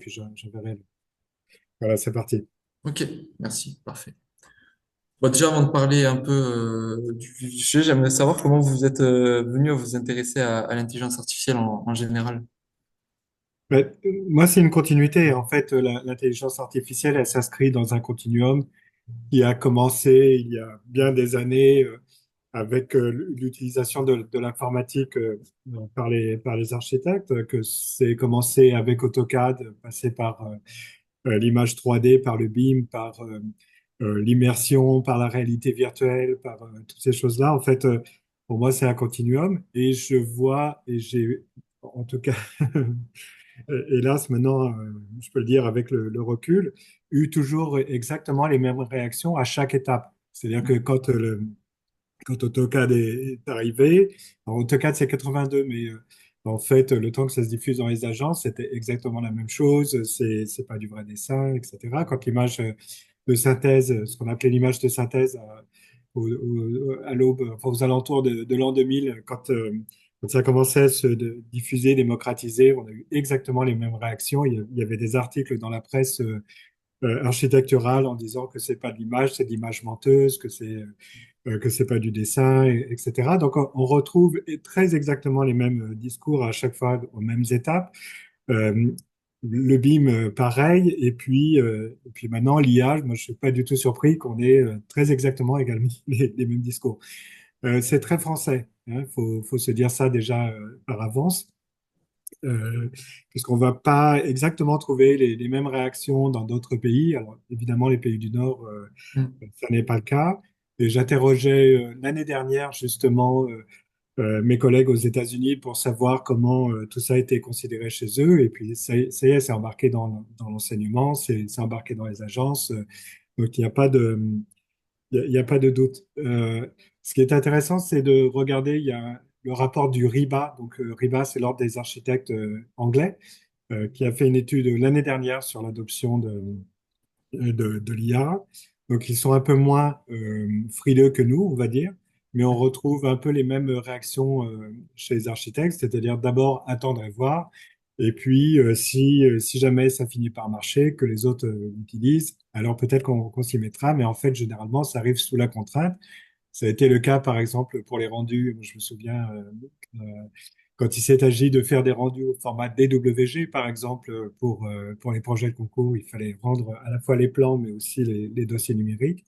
puis je verrai. Voilà, c'est parti. Ok, merci, parfait. Bon, déjà, avant de parler un peu du sujet, j'aimerais savoir comment vous êtes venu à vous intéresser à l'intelligence artificielle en général. Moi, c'est une continuité. En fait, l'intelligence artificielle, elle s'inscrit dans un continuum qui a commencé il y a bien des années avec l'utilisation de l'informatique par les architectes, que c'est commencé avec AutoCAD, passé par l'image 3D, par le BIM, par l'immersion, par la réalité virtuelle, par toutes ces choses-là. En fait, pour moi, c'est un continuum et je vois, et j'ai, en tout cas, hélas, maintenant, je peux le dire avec le recul, eu toujours exactement les mêmes réactions à chaque étape. C'est-à-dire que quand AutoCAD est arrivé, alors AutoCAD c'est 82, mais en fait, le temps que ça se diffuse dans les agences, c'était exactement la même chose. C'est pas du vrai dessin, etc. Quand l'image de synthèse, ce qu'on appelait l'image de synthèse à l'aube, enfin, aux alentours de l'an 2000, quand ça commençait à se diffuser, démocratiser, on a eu exactement les mêmes réactions. Il y avait des articles dans la presse architecturale en disant que c'est pas de l'image, c'est de l'image menteuse, que c'est pas du dessin, etc. Donc on retrouve très exactement les mêmes discours à chaque fois aux mêmes étapes. Euh, le BIM, pareil, et puis maintenant l'IA, moi je suis pas du tout surpris qu'on ait très exactement également les mêmes discours. C'est très français, hein, faut se dire ça déjà par avance. Euh, Puisqu'on va pas exactement trouver les mêmes réactions dans d'autres pays. Alors évidemment, les pays du Nord, Mm. ça n'est pas le cas. Et j'interrogeais l'année dernière justement mes collègues aux États-Unis pour savoir comment tout ça a été considéré chez eux. Et puis ça y est, c'est embarqué dans l'enseignement, c'est embarqué dans les agences. Donc il n'y a pas de, il y a pas de doute. Ce qui est intéressant, c'est de regarder, il y a le rapport du RIBA. Donc RIBA, c'est l'Ordre des architectes anglais, qui a fait une étude l'année dernière sur l'adoption de l'IA. Donc, ils sont un peu moins frileux que nous, on va dire, mais on retrouve un peu les mêmes réactions chez les architectes, c'est-à-dire d'abord attendre et voir, et puis si jamais ça finit par marcher, que les autres l'utilisent, alors peut-être qu'on s'y mettra, mais en fait, généralement, ça arrive sous la contrainte. Ça a été le cas, par exemple, pour les rendus. Je me souviens, quand il s'est agi de faire des rendus au format DWG, par exemple, pour les projets de concours, il fallait rendre à la fois les plans, mais aussi les dossiers numériques.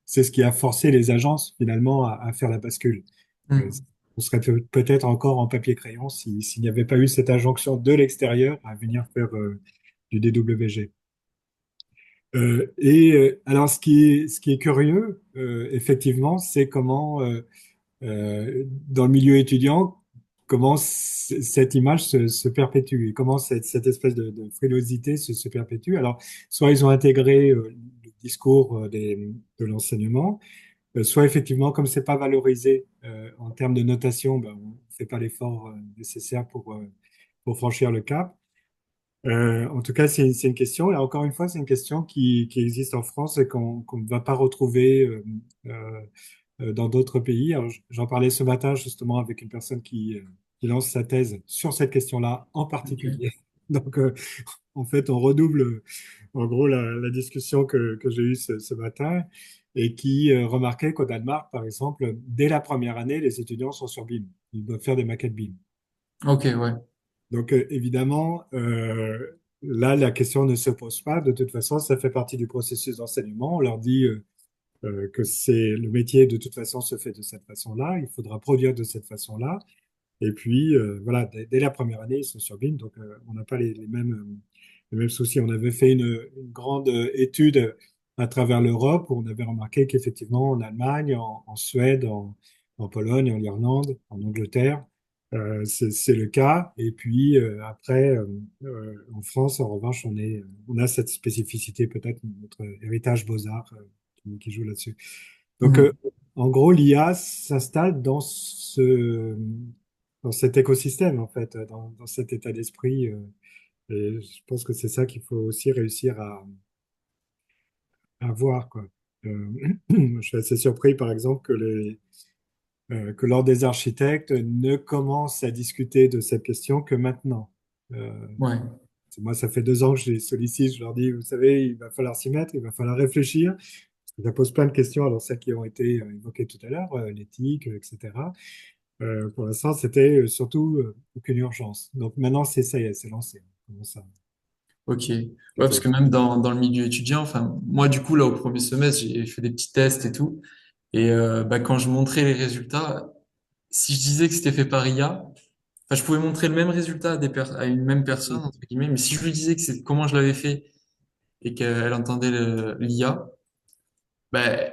C'est ce qui a forcé les agences, finalement, à faire la bascule. Euh, Mm. on serait peut-être encore en papier-crayon s'il n'y avait pas eu cette injonction de l'extérieur à venir faire du DWG. Alors, ce qui est curieux, effectivement, c'est comment dans le milieu étudiant, comment cette image se perpétue et comment cette espèce de frilosité se perpétue. Alors, soit ils ont intégré le discours de l'enseignement, soit effectivement, comme c'est pas valorisé en termes de notation, ben, on fait pas l'effort nécessaire pour franchir le cap. En tout cas, c'est une question, et encore une fois, c'est une question qui existe en France et qu'on ne va pas retrouver euh, dans d'autres pays. Alors, j'en parlais ce matin justement avec une personne qui lance sa thèse sur cette question-là en Ok. particulier. Donc, en fait, on redouble en gros la discussion que j'ai eue ce matin et qui remarquait qu'au Danemark, par exemple, dès la première année, les étudiants sont sur BIM. Ils doivent faire des maquettes BIM. Ok, ouais. Donc, évidemment, là, la question ne se pose pas. De toute façon, ça fait partie du processus d'enseignement. On leur dit que c'est le métier, de toute façon, se fait de cette façon-là. Il faudra produire de cette façon-là. Et puis, voilà, dès la première année, ils sont sur BIM. Donc, on n'a pas les mêmes soucis. On avait fait une grande étude à travers l'Europe où on avait remarqué qu'effectivement, en Allemagne, en Suède, en Pologne, en Irlande, en Angleterre, c'est le cas. Et puis après, en France, en revanche, on a cette spécificité, peut-être notre héritage Beaux-Arts qui joue là-dessus. Donc, Mhm. en gros, l'IA s'installe dans cet écosystème, en fait, dans cet état d'esprit. Et je pense que c'est ça qu'il faut aussi réussir à voir, quoi. Je suis assez surpris, par exemple, que l'Ordre des architectes ne commence à discuter de cette question que maintenant. Euh, Ouais. Moi, ça fait 2 ans que je les sollicite. Je leur dis, vous savez, il va falloir s'y mettre, il va falloir réfléchir. Parce que ça pose plein de questions, alors celles qui ont été évoquées tout à l'heure, l'éthique, etc. Pour l'instant, c'était surtout aucune urgence. Donc maintenant, ça y est, c'est lancé. On commence à Ok. Ouais, parce que réfléchir. même dans le milieu étudiant, enfin, moi, du coup, là, au premier semestre, j'ai fait des petits tests et tout. Et bah, quand je montrais les résultats, si je disais que c'était fait par IA, enfin, je pouvais montrer le même résultat à une même personne, entre guillemets, mais si je lui disais que c'est comment je l'avais fait et qu'elle entendait l'IA, ben,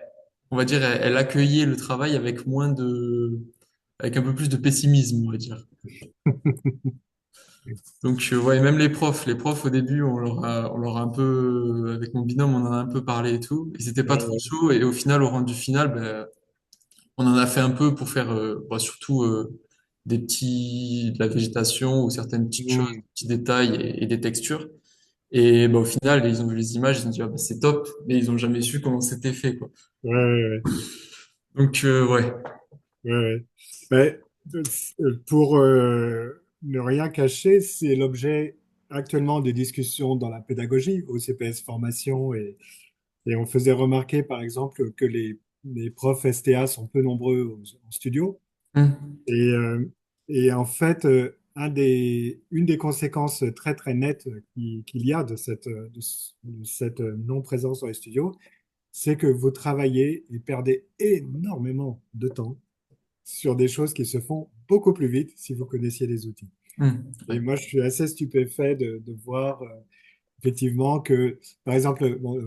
on va dire, elle accueillait le travail avec avec un peu plus de pessimisme, on va dire. Donc, ouais, même les profs au début, on leur a un peu, avec mon binôme, on en a un peu parlé et tout. Ils étaient pas trop Ouais, chauds et au final, au rendu final, ben, on en a fait un peu pour faire, bah, surtout, de la végétation ou certaines petites choses, ouais. petits détails et des textures. Et bah, au final, ils ont vu les images, ils ont dit, ah, bah, c'est top, mais ils ont jamais su comment c'était fait, quoi. Ouais, ouais, Donc, ouais. ouais, ouais. Mais, pour ne rien cacher, c'est l'objet actuellement de discussions dans la pédagogie, au CPS formation, et on faisait remarquer, par exemple, que les profs STA sont peu nombreux en studio. Hum, Et, et en fait, une des conséquences très très nettes qu'il y a de cette non-présence dans les studios, c'est que vous travaillez et perdez énormément de temps sur des choses qui se font beaucoup plus vite si vous connaissiez les outils. Et ouais. moi, je suis assez stupéfait de voir effectivement que, par exemple, bon,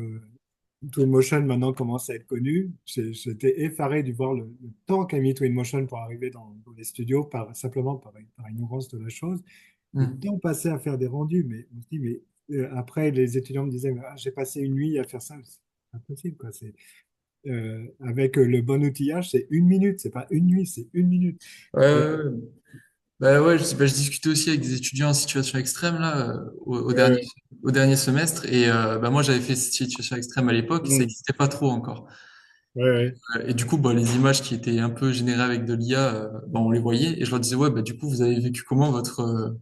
Twinmotion maintenant commence à être connu. J'étais effaré de voir le temps qu'a mis Twinmotion pour arriver dans les studios simplement par ignorance de la chose. Le Hum. temps passé à faire des rendus, mais on se dit, mais après, les étudiants me disaient, ah, j'ai passé une nuit à faire ça. C'est impossible, quoi. Avec le bon outillage, c'est 1 minute, c'est pas une nuit, c'est 1 minute. Ouais, Et, ouais, ouais. Bah ouais, bah, je discutais aussi avec des étudiants en situation extrême là euh, au dernier semestre et bah moi j'avais fait cette situation extrême à l'époque et ça hmm, n'existait pas trop encore. ouais, ouais. Et du coup bah les images qui étaient un peu générées avec de l'IA, bah, on les voyait et je leur disais ouais bah du coup vous avez vécu comment votre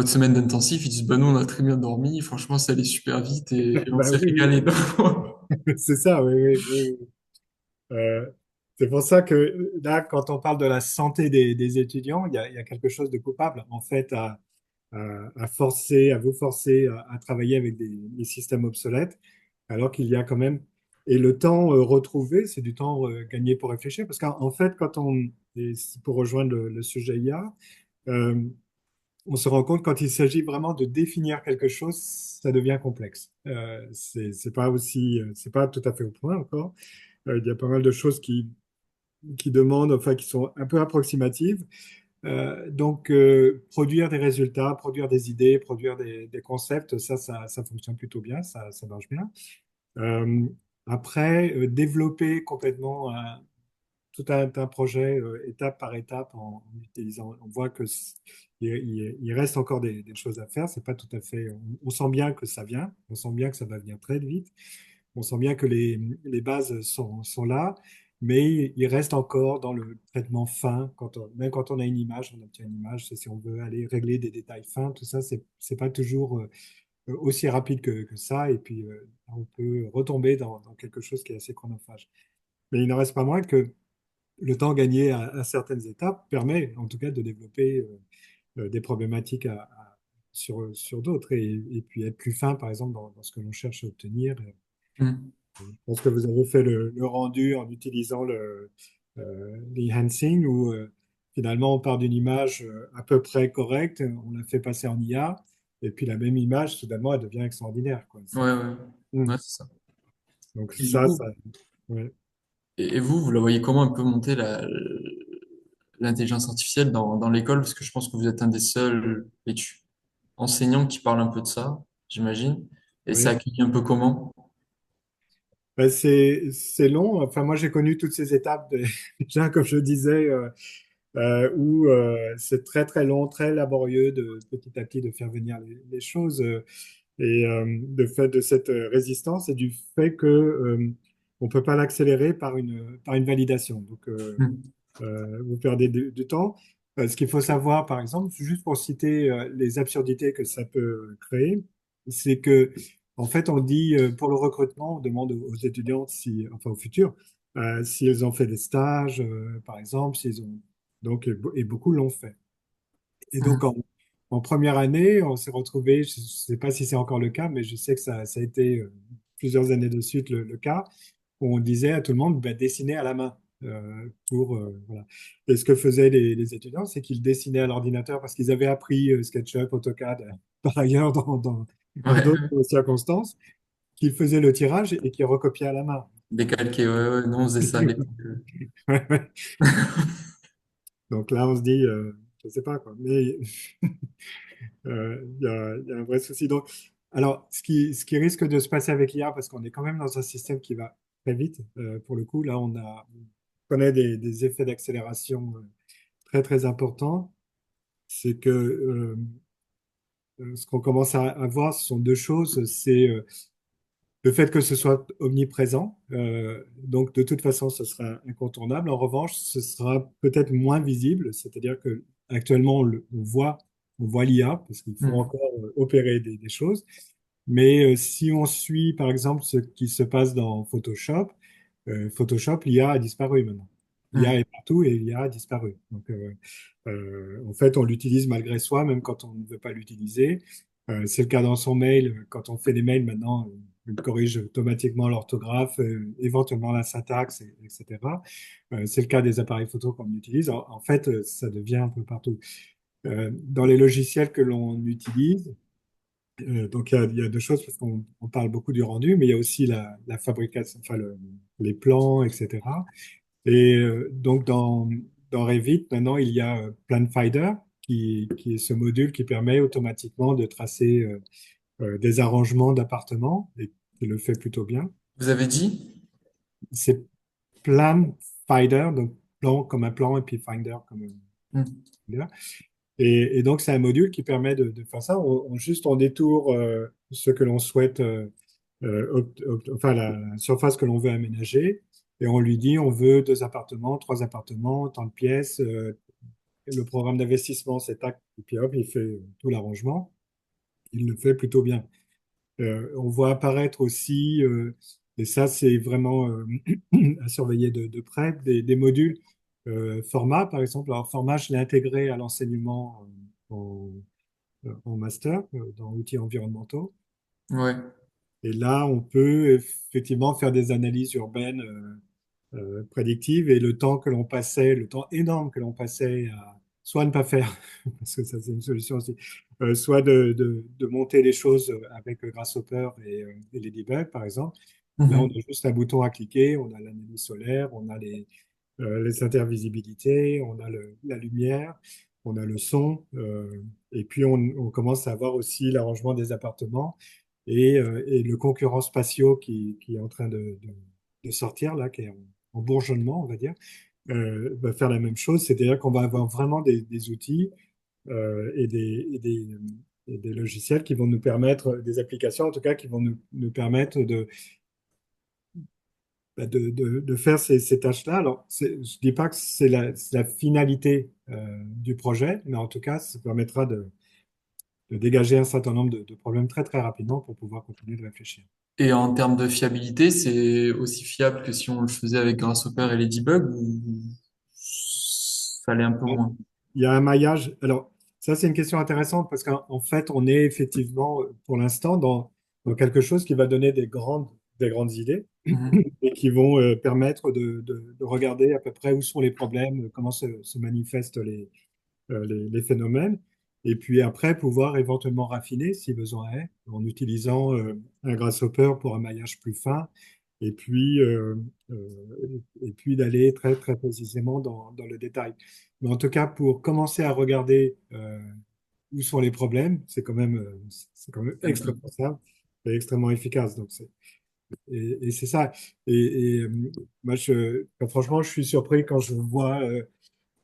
semaine d'intensif? Ils disent bah nous on a très bien dormi, franchement ça allait super vite et on Bah s'est oui, régalé. c'est ça, oui, oui, oui, oui. C'est pour ça que là, quand on parle de la santé des étudiants, il y a quelque chose de coupable, en fait, à vous forcer à travailler avec des systèmes obsolètes, alors qu'il y a quand même. Et le temps retrouvé, c'est du temps gagné pour réfléchir, parce qu'en fait, et c'est pour rejoindre le sujet IA, euh, on se rend compte quand il s'agit vraiment de définir quelque chose, ça devient complexe. C'est pas c'est pas tout à fait au point encore. Il y a pas mal de choses qui demandent, enfin, qui sont un peu approximatives. Donc, produire des résultats, produire des idées, produire des concepts, ça fonctionne plutôt bien, ça marche bien. Euh, Après, développer complètement tout un projet étape par étape en utilisant. On voit il reste encore des choses à faire. C'est pas tout à fait. On sent bien que ça vient. On sent bien que ça va venir très vite. On sent bien que les bases sont là, mais il reste encore dans le traitement fin. Même quand on a une image, on obtient une image. Si on veut aller régler des détails fins, tout ça, c'est pas toujours aussi rapide que ça. Et puis, on peut retomber dans quelque chose qui est assez chronophage. Mais il n'en reste pas moins que le temps gagné à certaines étapes permet en tout cas de développer des problématiques sur d'autres et puis être plus fin, par exemple, dans ce que l'on cherche à obtenir. Hum. Je pense que vous avez fait le rendu en utilisant l'enhancing où finalement on part d'une image à peu près correcte, on la fait passer en IA et puis la même image, soudainement, elle devient extraordinaire, quoi. Ouais ouais. Hmm. Ouais, c'est ça. Donc Et du coup, ouais. et vous, vous la voyez comment un peu monter l'intelligence artificielle dans l'école? Parce que je pense que vous êtes un des seuls enseignants qui parle un peu de ça, j'imagine. Et ça Oui. accueille un peu comment? Ben, c'est long. Enfin, moi, j'ai connu toutes ces étapes, déjà, comme je disais, où c'est très, très long, très laborieux de petit à petit de faire venir les choses. Et de fait de cette résistance et du fait que on peut pas l'accélérer par une validation. Donc, Hmm. vous perdez du temps. Ce qu'il faut savoir, par exemple, juste pour citer les absurdités que ça peut créer, c'est que, en fait, on dit pour le recrutement, on demande aux étudiants, si, enfin aux futurs, s'ils ont fait des stages, par exemple, s'ils ont donc et beaucoup l'ont fait. Et donc Mhm. en première année, on s'est retrouvé, je ne sais pas si c'est encore le cas, mais je sais que ça a été plusieurs années de suite le cas où on disait à tout le monde, bah, dessinez à la main. Voilà. Et ce que faisaient les étudiants, c'est qu'ils dessinaient à l'ordinateur parce qu'ils avaient appris SketchUp, AutoCAD, par ailleurs dans Ouais, d'autres circonstances, qu'ils faisaient le tirage et qu'ils recopiaient à la main. décalqué, ouais, ouais, nous on faisait ça à l'époque. Ouais, ouais. Donc là, on se dit, je ne sais pas quoi, mais il y a un vrai souci. Donc, alors, ce qui risque de se passer avec l'IA, parce qu'on est quand même dans un système qui va très vite, pour le coup, là, on connaît des effets d'accélération très, très importants. C'est que ce qu'on commence à voir, ce sont deux choses. C'est le fait que ce soit omniprésent. Donc, de toute façon, ce sera incontournable. En revanche, ce sera peut-être moins visible. C'est-à-dire que actuellement, on voit l'IA, parce qu'il faut Mhm. encore opérer des choses. Mais si on suit, par exemple, ce qui se passe dans Photoshop, Photoshop, l'IA a disparu maintenant. L'IA est Mhm. partout et l'IA a disparu. Donc, en fait, on l'utilise malgré soi, même quand on ne veut pas l'utiliser. C'est le cas dans son mail. Quand on fait des mails maintenant, il corrige automatiquement l'orthographe, éventuellement la syntaxe, etc. C'est le cas des appareils photo qu'on utilise. En fait, ça devient un peu partout. Dans les logiciels que l'on utilise, donc il y a deux choses, parce qu'on parle beaucoup du rendu, mais il y a aussi la fabrication, enfin les plans, etc. Et donc dans Revit, maintenant, il y a PlanFinder, qui est ce module qui permet automatiquement de tracer des arrangements d'appartements, et qui le fait plutôt bien. Vous avez dit? C'est PlanFinder, donc plan comme un plan, et puis Finder comme un Mhm. finder. Et donc, c'est un module qui permet de faire ça. Juste on détourne ce que l'on souhaite, enfin la surface que l'on veut aménager, et on lui dit on veut deux appartements, trois appartements, tant de pièces. Le programme d'investissement, c'est tac, et puis hop, il fait tout l'arrangement. Il le fait plutôt bien. On voit apparaître aussi, et ça c'est vraiment à surveiller de près, des modules format, par exemple. Alors, format, je l'ai intégré à l'enseignement en master dans outils environnementaux. Ouais. Et là, on peut effectivement faire des analyses urbaines prédictives et le temps que l'on passait, le temps énorme que l'on passait à soit ne pas faire, parce que ça c'est une solution aussi, soit de monter les choses avec Grasshopper et Ladybug par exemple. Là, on a Mhm. juste un bouton à cliquer, on a l'analyse solaire, on a les intervisibilités, on a la lumière, on a le son, et puis on commence à avoir aussi l'arrangement des appartements et le concurrent spatiaux qui est en train de sortir, là, qui est en bourgeonnement, on va dire, va faire la même chose, c'est-à-dire qu'on va avoir vraiment des outils et des logiciels qui vont nous permettre, des applications en tout cas, qui vont nous permettre de faire ces tâches-là. Alors, je ne dis pas que c'est la finalité du projet, mais en tout cas, ça permettra de dégager un certain nombre de problèmes très très rapidement pour pouvoir continuer de réfléchir. Et en termes de fiabilité, c'est aussi fiable que si on le faisait avec Grasshopper et Ladybug ou ça allait un peu moins? Il y a un maillage. Alors, ça, c'est une question intéressante parce qu'en fait, on est effectivement, pour l'instant, dans quelque chose qui va donner des grandes idées Mhm. et qui vont permettre de regarder à peu près où sont les problèmes, comment se manifestent les phénomènes, et puis après pouvoir éventuellement raffiner si besoin est, en utilisant un grasshopper pour un maillage plus fin, et puis, et puis d'aller très, très précisément dans le détail. Mais en tout cas, pour commencer à regarder où sont les problèmes, c'est quand même C'est bien. extrêmement simple et extrêmement efficace. Et c'est ça. Moi, franchement, je suis surpris quand je vois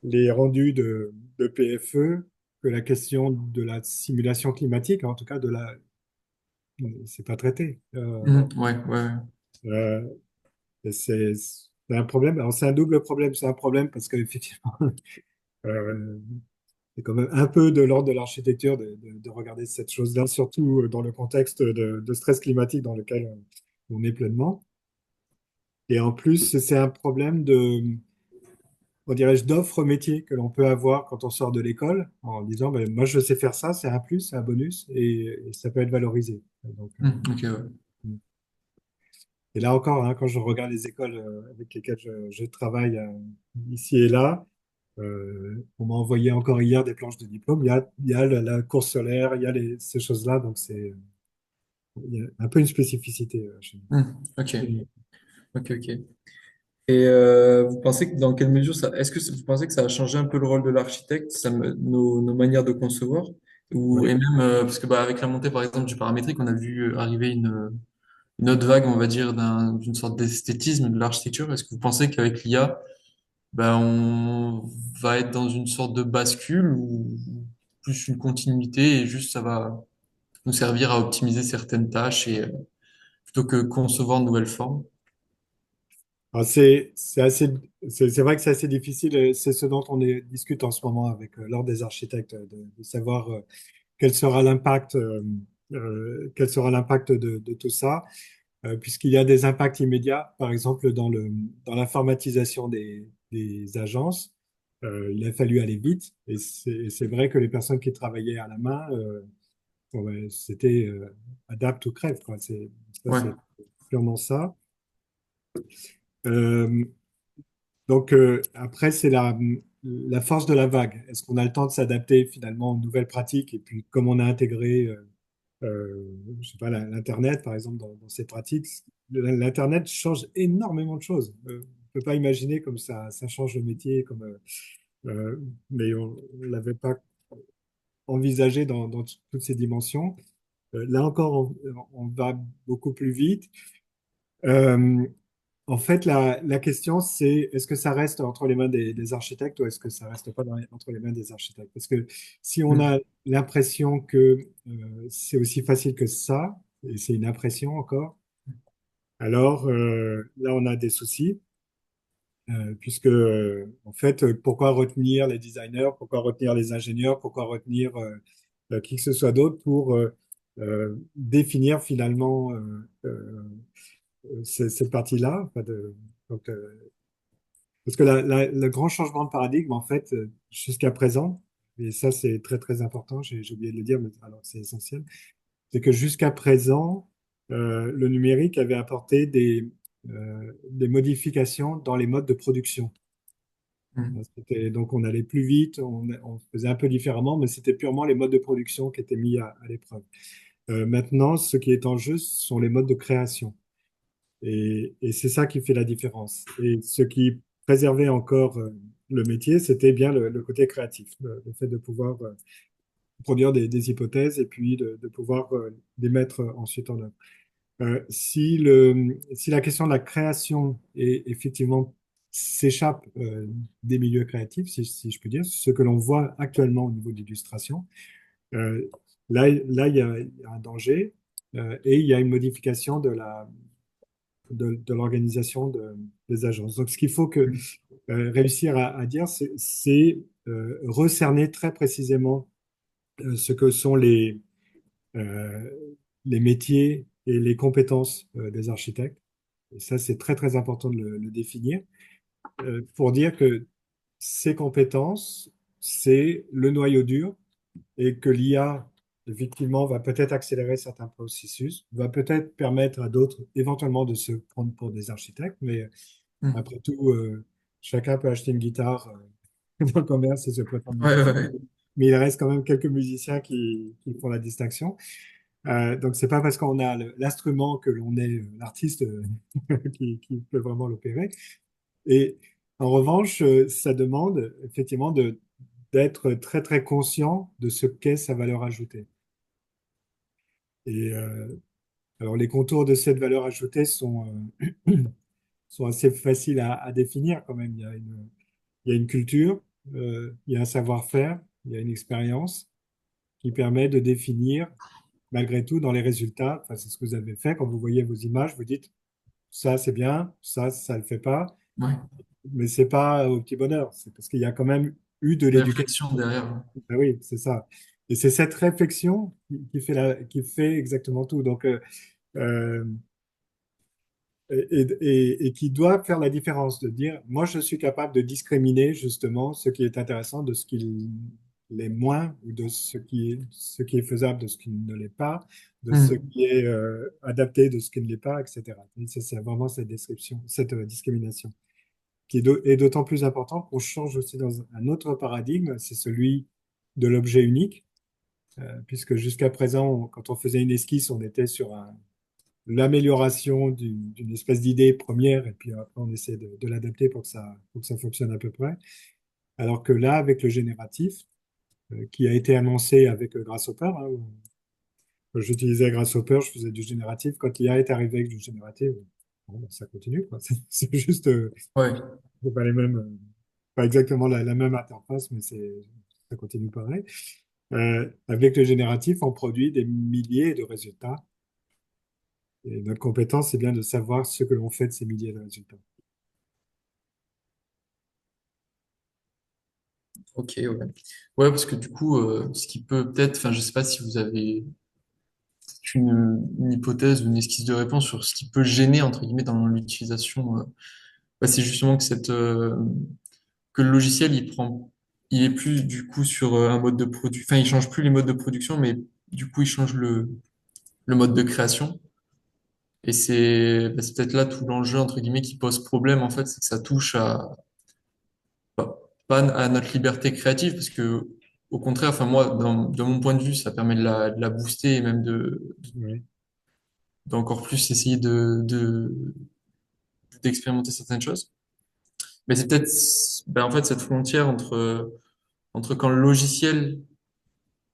les rendus de PFE que la question de la simulation climatique, en tout cas c'est pas traité. Mhm. Ouais, ouais, ouais. Euh, c'est un problème. Alors c'est un double problème. C'est un problème parce qu'effectivement, Euh, c'est quand même un peu de l'ordre de l'architecture de regarder cette chose-là, surtout dans le contexte de stress climatique dans lequel on est pleinement. Et en plus, c'est un problème on dirais-je, d'offre métier que l'on peut avoir quand on sort de l'école en disant, ben, moi je sais faire ça, c'est un plus, c'est un bonus, et ça peut être valorisé. Donc, Ok, ouais. et là encore, hein, quand je regarde les écoles avec lesquelles je travaille ici et là, on m'a envoyé encore hier des planches de diplôme. Il y a la course solaire, il y a ces choses-là, donc il y a un peu une spécificité chez Ok, nous. ok, ok. Et vous pensez que dans quelle mesure est-ce que vous pensez que ça a changé un peu le rôle de l'architecte, nos manières de concevoir, ou et Oui. même parce que bah, avec la montée par exemple du paramétrique, on a vu arriver une autre vague, on va dire, d'une sorte d'esthétisme de l'architecture. Est-ce que vous pensez qu'avec l'IA, ben, on va être dans une sorte de bascule ou plus une continuité et juste ça va nous servir à optimiser certaines tâches et plutôt que concevoir de nouvelles formes? Alors, c'est vrai que c'est assez difficile. C'est ce dont discute en ce moment avec l'Ordre des architectes, de savoir quel sera l'impact de tout ça, puisqu'il y a des impacts immédiats, par exemple dans l'informatisation des agences. Il a fallu aller vite, et c'est vrai que les personnes qui travaillaient à la main, bon, ben, c'était adapte ou crève, quoi. Ça, Ouais. c'est purement ça. Euh, Donc après, c'est la force de la vague. Est-ce qu'on a le temps de s'adapter finalement aux nouvelles pratiques? Et puis comme on a intégré, je sais pas, l'Internet par exemple dans ces pratiques, l'Internet change énormément de choses. On ne peut pas imaginer comme ça change le métier, mais on ne l'avait pas envisagé dans toutes ces dimensions. Là encore, on va beaucoup plus vite. Euh, En fait, la question, c'est est-ce que ça reste entre les mains des architectes ou est-ce que ça reste pas entre les mains des architectes? Parce que si on Mm. a l'impression que c'est aussi facile que ça, et c'est une impression encore, alors là, on a des soucis, puisque en fait, pourquoi retenir les designers, pourquoi retenir les ingénieurs, pourquoi retenir qui que ce soit d'autre pour définir finalement cette partie-là, donc, parce que le grand changement de paradigme, en fait, jusqu'à présent, et ça c'est très très important, j'ai oublié de le dire, mais alors c'est essentiel, c'est que jusqu'à présent, le numérique avait apporté des modifications dans les modes de production. Mm. Donc on allait plus vite, on faisait un peu différemment, mais c'était purement les modes de production qui étaient mis à l'épreuve. Maintenant, ce qui est en jeu, ce sont les modes de création. Et c'est ça qui fait la différence. Et ce qui préservait encore le métier, c'était bien le côté créatif, le fait de pouvoir produire des hypothèses et puis de pouvoir les mettre ensuite en œuvre. Si la question de la création effectivement s'échappe des milieux créatifs, si je peux dire, ce que l'on voit actuellement au niveau de l'illustration, euh, là, il y a un danger et il y a une modification de l'organisation des agences. Donc, ce qu'il faut réussir à dire, c'est recerner très précisément ce que sont euh, les métiers et les compétences des architectes. Et ça, c'est très, très important de le définir pour dire que ces compétences, c'est le noyau dur et que l'IA, effectivement, va peut-être accélérer certains processus, va peut-être permettre à d'autres éventuellement de se prendre pour des architectes, mais Mm. après tout, chacun peut acheter une guitare dans le commerce et se prétendre Ouais, ouais, musicien. ouais. Mais il reste quand même quelques musiciens qui font la distinction. Donc, c'est pas parce qu'on a l'instrument que l'on est l'artiste qui peut vraiment l'opérer. Et en revanche, ça demande effectivement d'être très, très conscient de ce qu'est sa valeur ajoutée. Et alors, les contours de cette valeur ajoutée sont assez faciles à définir quand même. Il y a une culture, il y a un savoir-faire, il y a une expérience qui permet de définir, malgré tout, dans les résultats, enfin, c'est ce que vous avez fait, quand vous voyez vos images, vous dites, ça c'est bien, ça ne le fait pas, Ouais. mais c'est pas au petit bonheur, c'est parce qu'il y a quand même eu de l'éducation. réflexion derrière. Ah oui, c'est ça. Et c'est cette réflexion qui fait exactement tout. Donc, euh, et qui doit faire la différence, de dire, moi, je suis capable de discriminer justement ce qui est intéressant de ce qui l'est moins, ou de ce qui est faisable de ce qui ne l'est pas, de ce Hmm. qui est adapté de ce qui ne l'est pas, etc. Et c'est vraiment cette description, cette discrimination, qui est d'autant plus importante qu'on change aussi dans un autre paradigme, c'est celui de l'objet unique, puisque jusqu'à présent, quand on faisait une esquisse, on était sur l'amélioration d'une espèce d'idée première, et puis après on essaie de l'adapter pour que ça fonctionne à peu près. Alors que là, avec le génératif, qui a été annoncé avec Grasshopper, hein, quand j'utilisais Grasshopper, je faisais du génératif. Quand l'IA est arrivé avec du génératif, bon, ben, ça continue, quoi. C'est juste, Ouais, c'est pas les mêmes, pas exactement la même interface, mais ça continue pareil. Avec le génératif, on produit des milliers de résultats. Et notre compétence, c'est bien de savoir ce que l'on fait de ces milliers de résultats. ok, ouais. Ouais, parce que du coup, ce qui peut peut-être, enfin, je sais pas si vous avez une hypothèse ou une esquisse de réponse sur ce qui peut gêner, entre guillemets, dans l'utilisation, bah, c'est justement que que le logiciel, il est plus, du coup, sur un mode de production, enfin, il change plus les modes de production, mais du coup, il change le mode de création. Et c'est peut-être là tout l'enjeu, entre guillemets, qui pose problème, en fait, c'est que ça touche pas à notre liberté créative, parce que, au contraire, enfin, moi, de mon point de vue, ça permet de la booster et même Oui. d'encore plus essayer d'expérimenter certaines choses. Mais c'est peut-être, ben, en fait, cette frontière entre quand le logiciel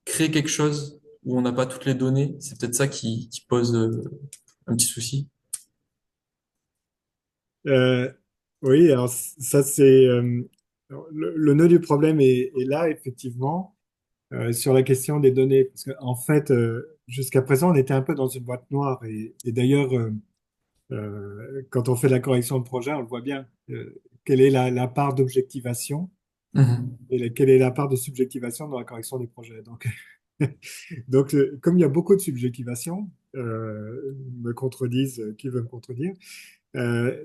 crée quelque chose où on n'a pas toutes les données, c'est peut-être ça qui pose un petit souci. Euh, oui, alors ça c'est alors, le nœud du problème est là effectivement sur la question des données, parce qu'en fait jusqu'à présent on était un peu dans une boîte noire et d'ailleurs quand on fait la correction de projet on le voit bien. Quelle est la part d'objectivation Mhm. et quelle est la part de subjectivation dans la correction des projets. Donc, donc comme il y a beaucoup de subjectivation, me contredisent qui veut me contredire. Euh,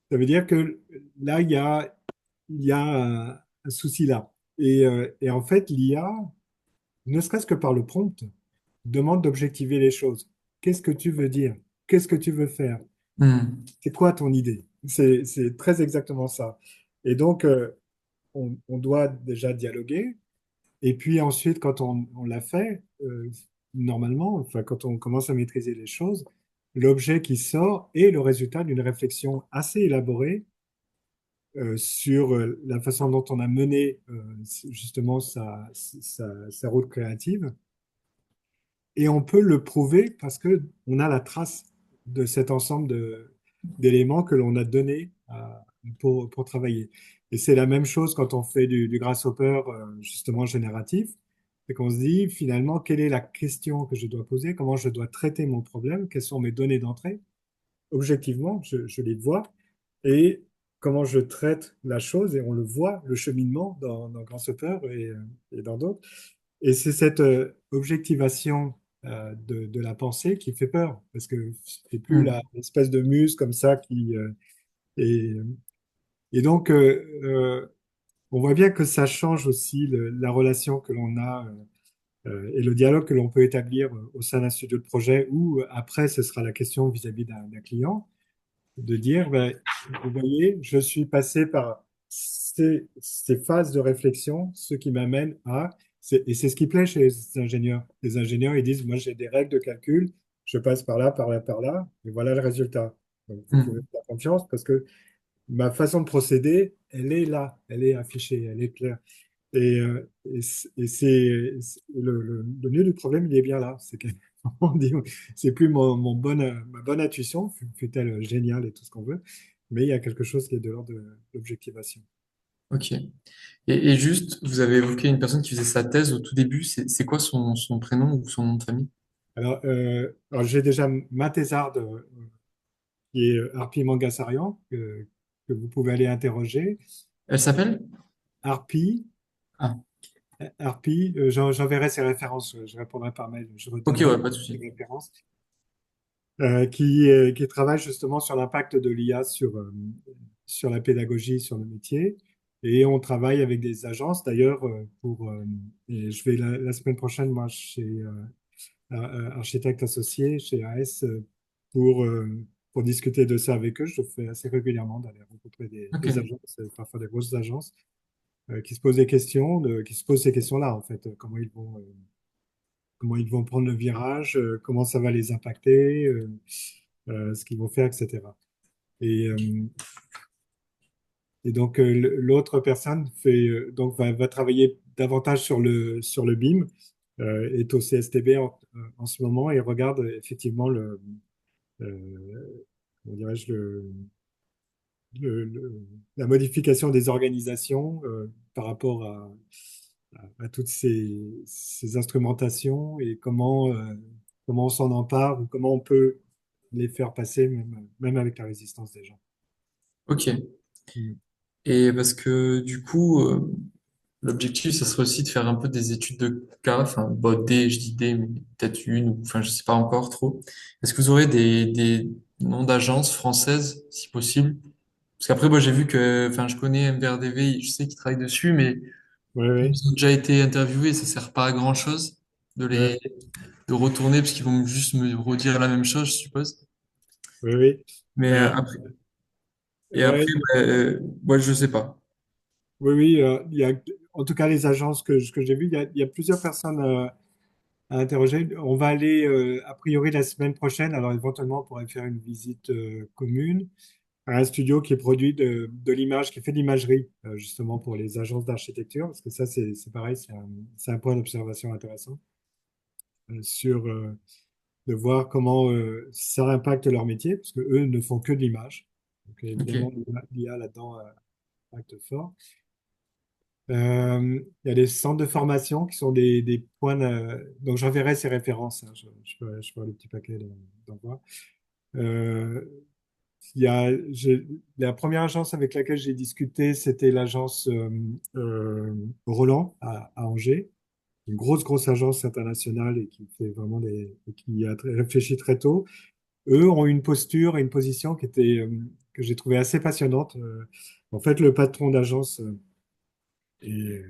Ça veut dire que là, il y a un souci là. Et en fait, l'IA, ne serait-ce que par le prompt, demande d'objectiver les choses. Qu'est-ce que tu veux dire? Qu'est-ce que tu veux faire? Mhm. C'est quoi ton idée? C'est très exactement ça. Et donc, on doit déjà dialoguer. Et puis ensuite, quand on l'a fait, normalement, enfin, quand on commence à maîtriser les choses, l'objet qui sort est le résultat d'une réflexion assez élaborée sur la façon dont on a mené justement sa route créative. Et on peut le prouver parce que on a la trace de cet ensemble d'éléments que l'on a donnés pour travailler. Et c'est la même chose quand on fait du grasshopper justement génératif. C'est qu'on se dit finalement quelle est la question que je dois poser, comment je dois traiter mon problème, quelles sont mes données d'entrée. Objectivement, je les vois et comment je traite la chose, et on le voit, le cheminement dans Grasshopper et dans d'autres. Et c'est cette objectivation de la pensée qui fait peur, parce que c'est plus Mhm. l'espèce de muse comme ça et, et donc on voit bien que ça change aussi la relation que l'on a et le dialogue que l'on peut établir au sein d'un studio de projet, ou après ce sera la question vis-à-vis d'un client de dire, ben, vous voyez, je suis passé par ces phases de réflexion, ce qui m'amène à... Et c'est ce qui plaît chez les ingénieurs. Les ingénieurs, ils disent, moi j'ai des règles de calcul, je passe par là, par là, par là, et voilà le résultat. Donc, vous pouvez Mhm. faire confiance parce que ma façon de procéder, elle est là, elle est affichée, elle est claire. Et le nœud du problème, il est bien là. C'est que on dit, c'est plus ma bonne intuition, fut-elle géniale et tout ce qu'on veut, mais il y a quelque chose qui est de l'ordre de l'objectivation. Ok. Et juste, vous avez évoqué une personne qui faisait sa thèse au tout début. C'est quoi son prénom ou son nom de famille? Alors, j'ai déjà ma thésarde qui est Harpi Mangasarian, que vous pouvez aller interroger. Elle s'appelle? Harpi Ah, Harpy, j'enverrai ses références, je répondrai par mail, je ok, retiendrai ouais, pas de ses souci. références, qui travaille justement sur l'impact de l'IA sur la pédagogie, sur le métier. Et on travaille avec des agences, d'ailleurs, et je vais la semaine prochaine, moi, chez architecte associé, chez AS, pour discuter de ça avec eux. Je le fais assez régulièrement d'aller rencontrer des Ok, agences, parfois des grosses agences, qui se posent des questions, qui se posent ces questions-là, en fait. Comment ils vont prendre le virage, comment ça va les impacter, ce qu'ils vont faire, etc. Et, euh, et donc, l'autre personne va travailler davantage sur le BIM, est au CSTB en ce moment et regarde effectivement comment dirais-je, la modification des organisations par rapport à toutes ces instrumentations et comment on s'en empare ou comment on peut les faire passer, même avec la résistance des gens. ok. Mm. Et parce que du coup, l'objectif, ça serait aussi de faire un peu des études de cas, enfin, bon, je dis des, mais peut-être une, ou, enfin, je sais pas encore trop. Est-ce que vous aurez des noms d'agences françaises, si possible? Parce qu'après, moi, j'ai vu que, enfin, je connais MBRDV, je sais qu'ils travaillent dessus, mais Oui, comme oui, ils ont déjà été interviewés, ça sert pas à grand-chose de oui, de retourner parce qu'ils vont juste me redire la même chose, je suppose. oui, oui. Mais Euh, et après, ouais, ouais, je sais pas. oui, oui. Il y a, en tout cas, les agences que j'ai vues, il y a plusieurs personnes à interroger. On va aller, a priori, la semaine prochaine. Alors, éventuellement, on pourrait faire une visite commune à un studio qui produit de l'image, qui fait de l'imagerie, justement, pour les agences d'architecture. Parce que ça, c'est pareil, c'est un point d'observation intéressant sur de voir comment ça impacte leur métier, parce que eux ne font que de l'image. Donc, évidemment, Ok, l'IA là-dedans a un impact fort. Il y a des centres de formation qui sont des points. Donc, j'enverrai ces références, hein. Je ferai le petit paquet d'envoi. Euh, la première agence avec laquelle j'ai discuté, c'était l'agence Roland à Angers, une grosse agence internationale et qui fait vraiment et qui a réfléchi très tôt. Eux ont une posture et une position que j'ai trouvé assez passionnante. En fait, le patron d'agence est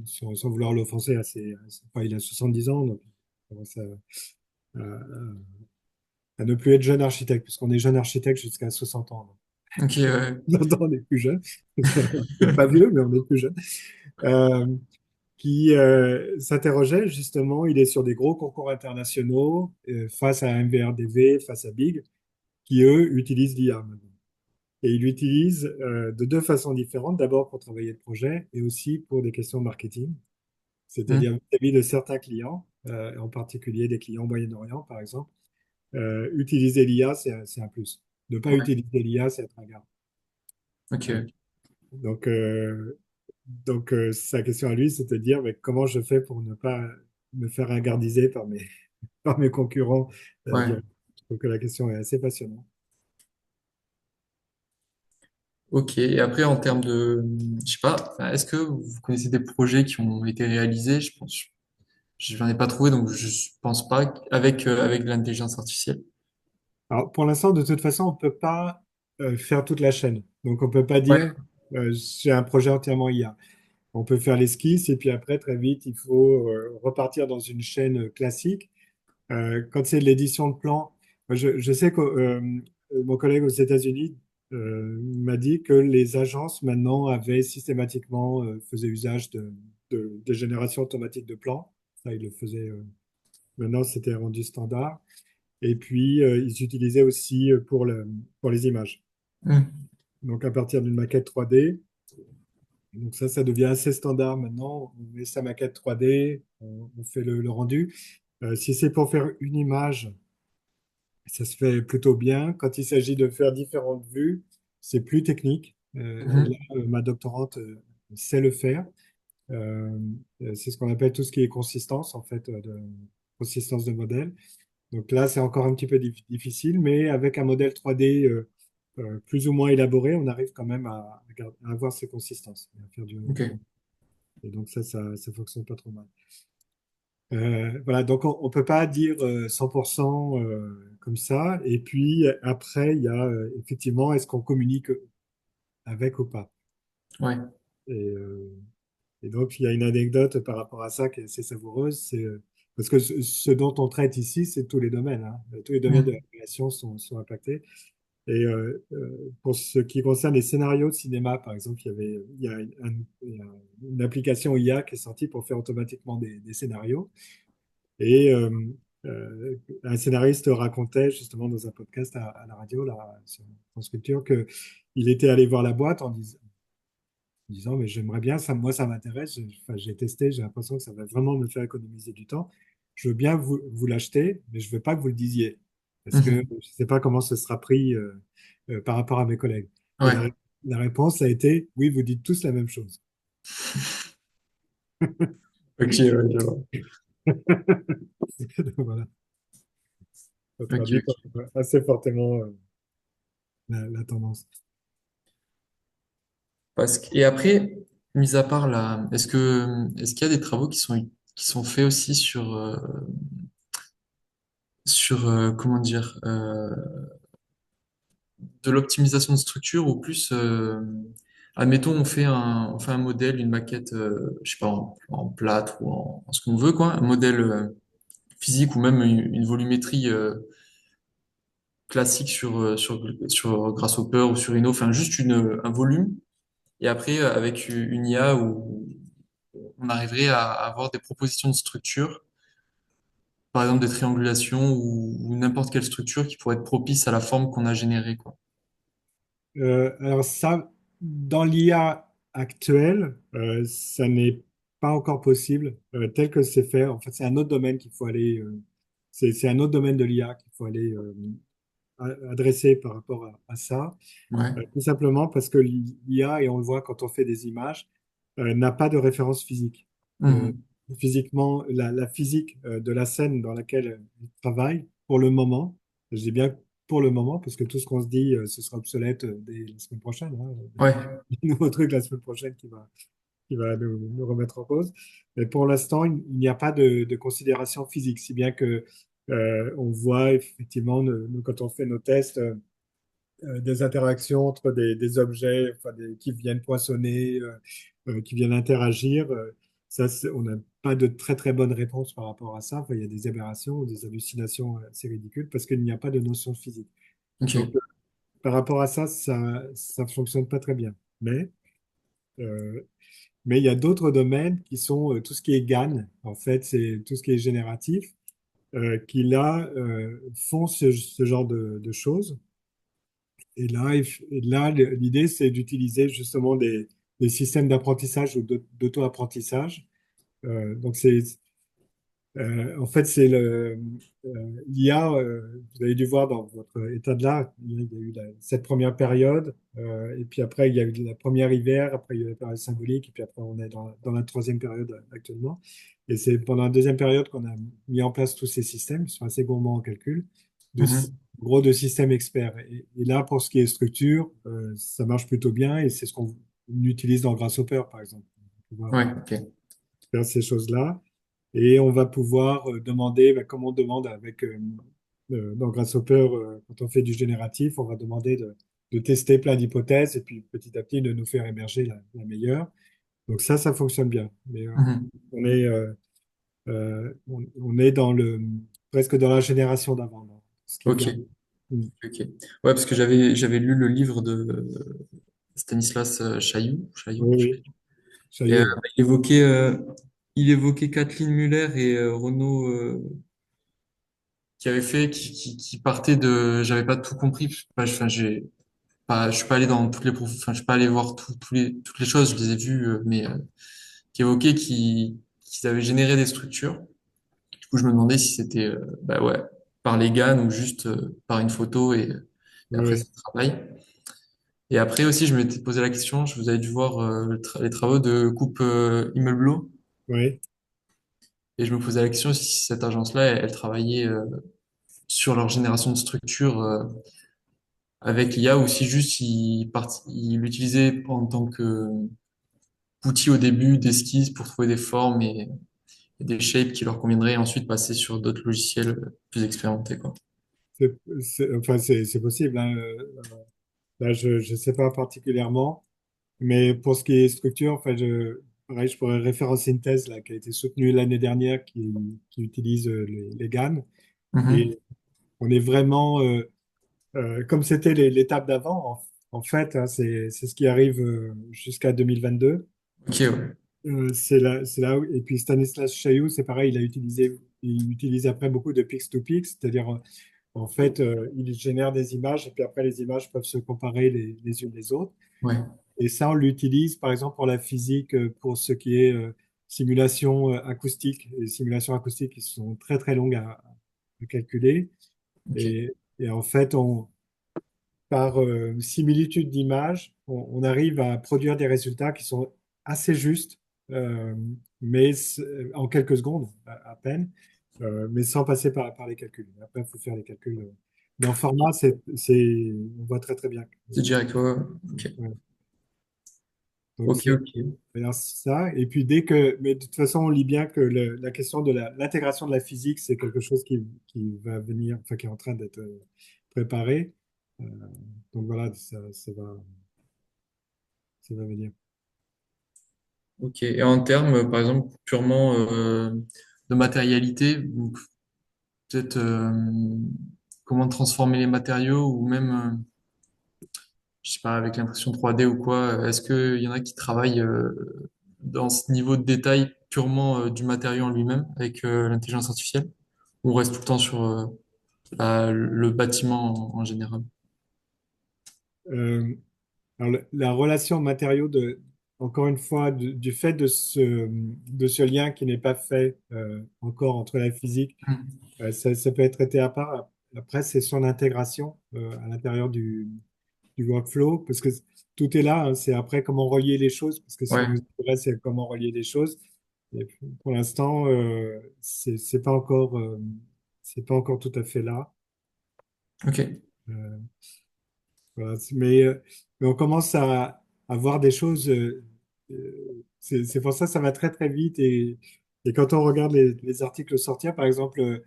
sans vouloir l'offenser, enfin, il a 70 ans, donc il commence à- à ne plus être jeune architecte, puisqu'on est jeune architecte jusqu'à 60 ans. ok, ouais. Donc, on est plus jeune. On n'est pas vieux, mais on est plus jeune. Euh, qui s'interrogeait justement, il est sur des gros concours internationaux, face à MVRDV, face à Big, qui eux utilisent l'IA maintenant. Et ils l'utilisent de deux façons différentes. D'abord pour travailler le projet et aussi pour des questions de marketing, c'est-à-dire Hmm, vis-à-vis de certains clients, en particulier des clients au Moyen-Orient, par exemple. Utiliser l'IA, c'est un plus. Ne pas ouais, utiliser l'IA, c'est être un gars. Euh, ok, donc, sa question à lui, c'est de dire mais comment je fais pour ne pas me faire ringardiser par par mes concurrents ouais, directs. Je trouve que la question est assez passionnante. ok. Et après, en termes de, je sais pas, enfin, est-ce que vous connaissez des projets qui ont été réalisés? Je pense, je n'en ai pas trouvé, donc je pense pas avec avec l'intelligence artificielle. Alors, pour l'instant, de toute façon, on ne peut pas faire toute la chaîne. Donc, on ne peut pas Ouais. dire j'ai un projet entièrement IA. On peut faire l'esquisse et puis après, très vite, il faut repartir dans une chaîne classique. Quand c'est de l'édition de plan, je sais que mon collègue aux États-Unis m'a dit que les agences maintenant avaient systématiquement faisaient usage de génération automatique de plans. Ça, ils le faisaient. Maintenant, c'était rendu standard. Et puis, ils utilisaient aussi pour les images. Hmm, Donc, à partir d'une maquette 3D, donc ça devient assez standard maintenant. On met sa maquette 3D, on fait le rendu. Si c'est pour faire une image, ça se fait plutôt bien. Quand il s'agit de faire différentes vues, c'est plus technique. Et là, mhm, ma doctorante sait le faire. Euh, c'est ce qu'on appelle tout ce qui est consistance, en fait, consistance de modèle. Donc là, c'est encore un petit peu difficile, mais avec un modèle 3D plus ou moins élaboré, on arrive quand même à avoir ces consistances, et à faire du ok. rendu. Et donc ça fonctionne pas trop mal. Voilà, donc on ne peut pas dire 100% comme ça. Et puis après, il y a effectivement, est-ce qu'on communique avec ou pas? Ouais. Et, euh, et donc, il y a une anecdote par rapport à ça qui est assez savoureuse. Parce que ce dont on traite ici, c'est tous les domaines, hein. Tous les domaines de la Mhm. création sont impactés. Et pour ce qui concerne les scénarios de cinéma, par exemple, il y a une application IA qui est sortie pour faire automatiquement des scénarios. Et un scénariste racontait justement dans un podcast à la radio, là, sur France Culture, qu'il était allé voir la boîte en disant, mais j'aimerais bien, ça, moi ça m'intéresse, enfin, j'ai testé, j'ai l'impression que ça va vraiment me faire économiser du temps. Je veux bien vous l'acheter, mais je veux pas que vous le disiez, parce que Mhm. je ne sais pas comment ce sera pris par rapport à mes collègues. Et Ouais. la réponse a été, oui, vous dites tous la même chose. Ok, ouais, je vois. Donc, voilà, ça Ok, traduit ok. assez fortement la tendance. Et après, mis à part là, est-ce qu'il y a des travaux qui sont faits aussi sur comment dire, de l'optimisation de structure ou plus, admettons, on fait un modèle, une maquette, je sais pas, en plâtre ou en ce qu'on veut, quoi, un modèle physique ou même une volumétrie classique sur Grasshopper ou sur Rhino, enfin juste un volume. Et après, avec une IA où on arriverait à avoir des propositions de structure, par exemple des triangulations ou n'importe quelle structure qui pourrait être propice à la forme qu'on a générée, quoi. Alors ça, dans l'IA actuelle, ça n'est pas encore possible tel que c'est fait. En fait, c'est un autre domaine qu'il faut aller. C'est un autre domaine de l'IA qu'il faut aller adresser par rapport à ça. Ouais. Tout simplement parce que l'IA, et on le voit quand on fait des images, n'a pas de référence physique. Euh, Mhm. Physiquement, la physique de la scène dans laquelle il travaille, pour le moment, je dis bien pour le moment, parce que tout ce qu'on se dit, ce sera obsolète dès la semaine prochaine, hein. Ouais. Un nouveau truc la semaine prochaine qui va nous remettre en cause. Mais pour l'instant, il n'y a pas de considération physique, si bien que on voit effectivement, quand on fait nos tests, des interactions entre des objets enfin, qui viennent poinçonner, qui viennent interagir. Ça, on n'a pas de très très bonne réponse par rapport à ça. Enfin, il y a des aberrations ou des hallucinations assez ridicules parce qu'il n'y a pas de notion physique. Donc, Ok. par rapport à ça, ça fonctionne pas très bien. Euh, mais il y a d'autres domaines qui sont tout ce qui est GAN. En fait, c'est tout ce qui est génératif, qui là font ce genre de choses. Et là, l'idée, c'est d'utiliser justement des systèmes d'apprentissage ou d'auto-apprentissage. Donc, en fait, c'est l'IA, vous avez dû voir dans votre état de l'art, il y a eu cette première période, et puis après, il y a eu la première hiver, après, il y a eu la période symbolique, et puis après, on est dans la troisième période actuellement. Et c'est pendant la deuxième période qu'on a mis en place tous ces systèmes, qui sont assez gourmands en calcul, de, Mhm. gros de systèmes experts. Et là, pour ce qui est structure, ça marche plutôt bien, et c'est ce qu'on utilise dans Grasshopper, par exemple, pour pouvoir Ouais, ok. faire ces choses-là. Et on va pouvoir demander, bah, comme on demande avec dans Grasshopper, quand on fait du génératif, on va demander de tester plein d'hypothèses et puis petit à petit de nous faire émerger la meilleure. Donc ça fonctionne bien. Mais Mhm. on est presque dans la génération d'avant, dans ce qui est Ok. garde. Mm. Ok. Ouais, parce que j'avais lu le livre de Stanislas Chaillou, Oui, je sais oui, plus. Et Chaillot, oui. il évoquait Kathleen Muller et Renaud qui avait fait, qui partait de, j'avais pas tout compris. Enfin, je suis pas allé dans enfin, je suis pas allé voir toutes les choses, je les ai vues, mais qui évoquait qu'ils avaient généré des structures. Du coup, je me demandais si c'était, bah ouais, par les GAN ou juste par une photo et Oui, après oui, ça travaille. Et après aussi, je m'étais posé la question, je vous avais dû voir les travaux de Coupe Immelblo, oui. et je me posais la question si cette agence-là, elle travaillait sur leur génération de structure avec l'IA ou si juste ils l'utilisaient en tant que outils au début, d'esquisses pour trouver des formes et des shapes qui leur conviendraient et ensuite passer sur d'autres logiciels plus expérimentés, quoi. Enfin, c'est possible, hein. Là, je sais pas particulièrement, mais pour ce qui est structure, enfin, pareil, je pourrais référencer une thèse là, qui a été soutenue l'année dernière qui utilise les GAN. Mhm. Et on est vraiment, comme c'était l'étape d'avant, en fait, hein, c'est ce qui arrive jusqu'à 2022. Ok, ouais. C'est là et puis Stanislas Chailloux, c'est pareil, il utilise après beaucoup de pix-to-pix, c'est-à-dire en fait, il génère des images et puis après les images peuvent se comparer les unes les autres. Ouais. Et ça, on l'utilise par exemple pour la physique, pour ce qui est simulation acoustique. Les simulations acoustiques qui sont très très longues à calculer. Ok. Et en fait, par similitude d'image, on arrive à produire des résultats qui sont assez justes, euh, mais en quelques secondes à peine, mais sans passer par les calculs. Après, il faut faire les calculs. Mais en format, on voit très très bien. C'est direct, ouais, ouais. Ok. Ouais. Donc Ok, c'est ok. alors, c'est ça. Et puis mais de toute façon, on lit bien que la question de l'intégration de la physique, c'est quelque chose qui va venir, enfin qui est en train d'être préparé. Euh, donc voilà, ça va venir. Ok. Et en termes, par exemple, purement de matérialité, donc peut-être comment transformer les matériaux ou même, je sais pas, avec l'impression 3D ou quoi, est-ce qu'il y en a qui travaillent dans ce niveau de détail purement du matériau en lui-même avec l'intelligence artificielle? Ou on reste tout le temps sur le bâtiment en général? Euh, alors, la relation matériaux, encore une fois, du fait de ce lien qui n'est pas fait encore entre la physique, Hmm. ça peut être traité à part. Après, c'est son intégration à l'intérieur du workflow, parce que tout est là, hein. C'est après comment relier les choses, parce que ce qui Ouais, nous intéresse, c'est comment relier les choses. Et puis, pour l'instant, c'est pas encore tout à fait là. ok. Euh, voilà. Mais on commence à voir des choses. C'est pour ça que ça va très très vite. Et quand on regarde les articles sortir, par exemple,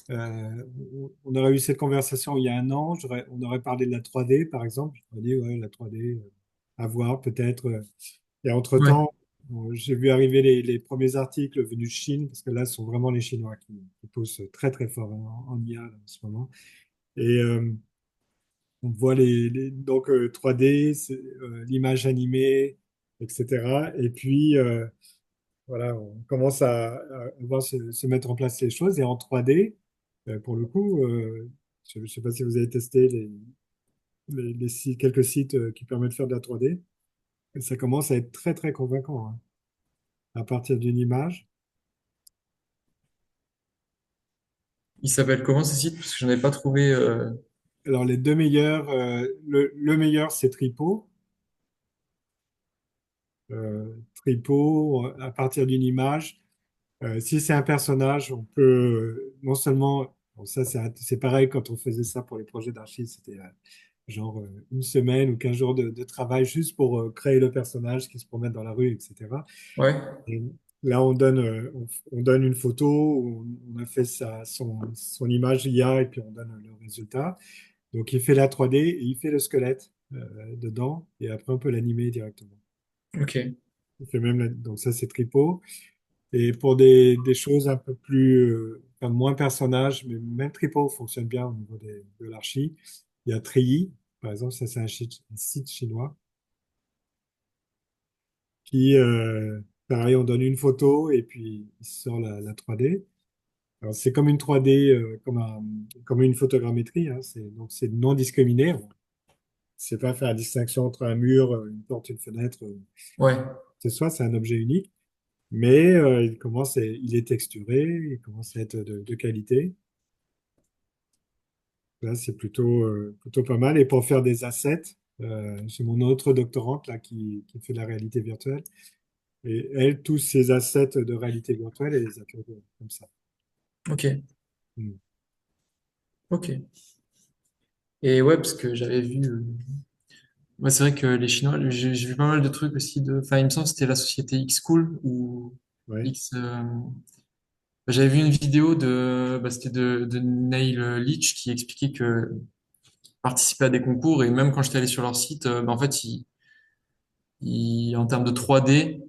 on aurait eu cette conversation il y a un an, on aurait parlé de la 3D, par exemple. On aurait dit, ouais, la 3D, à voir peut-être. Et Ouais, entre-temps, j'ai vu arriver les premiers articles venus de Chine, parce que là, ce sont vraiment les Chinois qui poussent très très fort en IA là, en ce moment. Et on voit donc 3D, l'image animée, etc. Et puis, voilà, on commence à voir se mettre en place les choses. Et en 3D, pour le coup, je ne sais pas si vous avez testé quelques sites qui permettent de faire de la 3D. Et ça commence à être très, très convaincant, hein. À partir d'une image. il s'appelle comment ce site? Parce que je n'en ai pas trouvé. Alors, les deux meilleurs, le meilleur, c'est Tripo. Tripo, à partir d'une image. Si c'est un personnage, on peut non seulement, bon, ça c'est pareil quand on faisait ça pour les projets d'archives, c'était genre une semaine ou 15 jours de travail juste pour créer le personnage qui se promène dans la rue, etc. Ouais, Et là, on donne une photo, on a fait son image IA et puis on donne le résultat. Donc il fait la 3D et il fait le squelette dedans et après on peut l'animer directement. ok. Il fait même donc ça c'est Tripo. Et pour des choses un peu plus, enfin, moins personnages, mais même Tripo fonctionne bien au niveau de l'archi. Il y a Treillis, par exemple, ça c'est un site chinois qui, pareil, on donne une photo et puis il sort la 3D. Alors c'est comme une 3D, comme une photogrammétrie, hein, donc c'est non discriminé. C'est pas faire la distinction entre un mur, une porte, une fenêtre, Ouais, c'est un objet unique. Mais il est texturé, il commence à être de qualité. Là, c'est plutôt pas mal. Et pour faire des assets, j'ai mon autre doctorante là, qui fait de la réalité virtuelle. Et elle, tous ces assets de réalité virtuelle, elle les a fait comme ça. ok, Mm. ok. Et ouais, parce que j'avais vu Ouais, c'est vrai que les Chinois, j'ai vu pas mal de trucs aussi enfin, il me semble que c'était la société X-Cool ou Ouais. X, j'avais vu une vidéo c'était de Neil Leach qui expliquait que participer à des concours et même quand j'étais allé sur leur site, en fait, en termes de 3D,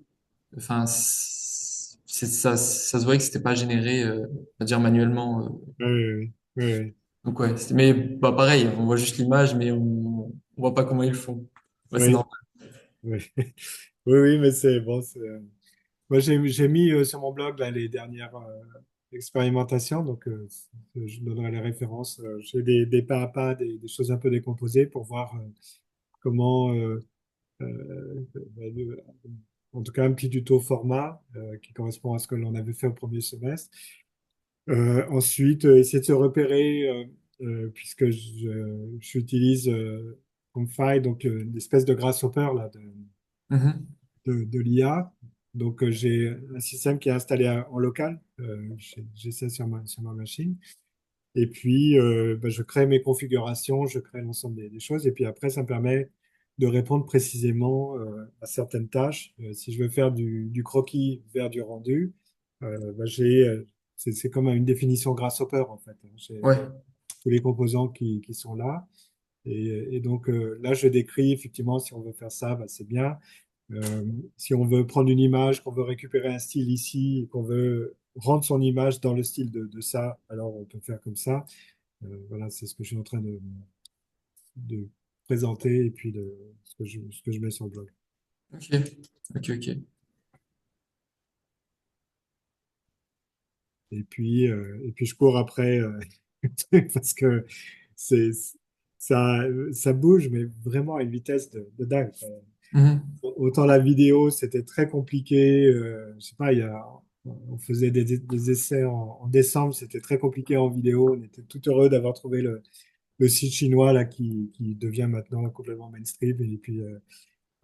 enfin, ça se voyait que c'était pas généré, on va dire manuellement. Ouais, ouais, ouais, ouais. Donc ouais, mais bah pareil, on voit juste l'image, mais on voit pas comment ils le font. Ouais, c'est Ouais, normal. ouais. Oui, oui, mais c'est bon. Moi, j'ai mis sur mon blog là, les dernières expérimentations, donc je donnerai les références. J'ai des pas à pas, des choses un peu décomposées pour voir comment, en tout cas, un petit tuto format qui correspond à ce que l'on avait fait au premier semestre. Ensuite, essayer de se repérer, puisque j'utilise comme faille, donc une espèce de grasshopper là, Mhm. de l'IA. Donc, j'ai un système qui est installé en local. J'ai ça sur ma machine. Et puis, je crée mes configurations, je crée l'ensemble des choses. Et puis après, ça me permet de répondre précisément à certaines tâches. Si je veux faire du croquis vers du rendu, c'est comme une définition Grasshopper, en fait. J'ai Ouais. tous les composants qui sont là. Et donc, là, je décris effectivement, si on veut faire ça, c'est bien. Euh, Si on veut prendre une image, qu'on veut récupérer un style ici, qu'on veut rendre son image dans le style de ça, alors on peut faire comme ça. Voilà, c'est ce que je suis en train de présenter et puis ce que je mets sur le blog. Ok. Ok. Ok. Et puis je cours après parce que c'est, ça, ça bouge, mais vraiment à une vitesse de dingue. Mhm. Autant la vidéo, c'était très compliqué. Je sais pas, on faisait des essais en décembre, c'était très compliqué en vidéo. On était tout heureux d'avoir trouvé le site chinois là qui devient maintenant complètement mainstream. Et puis,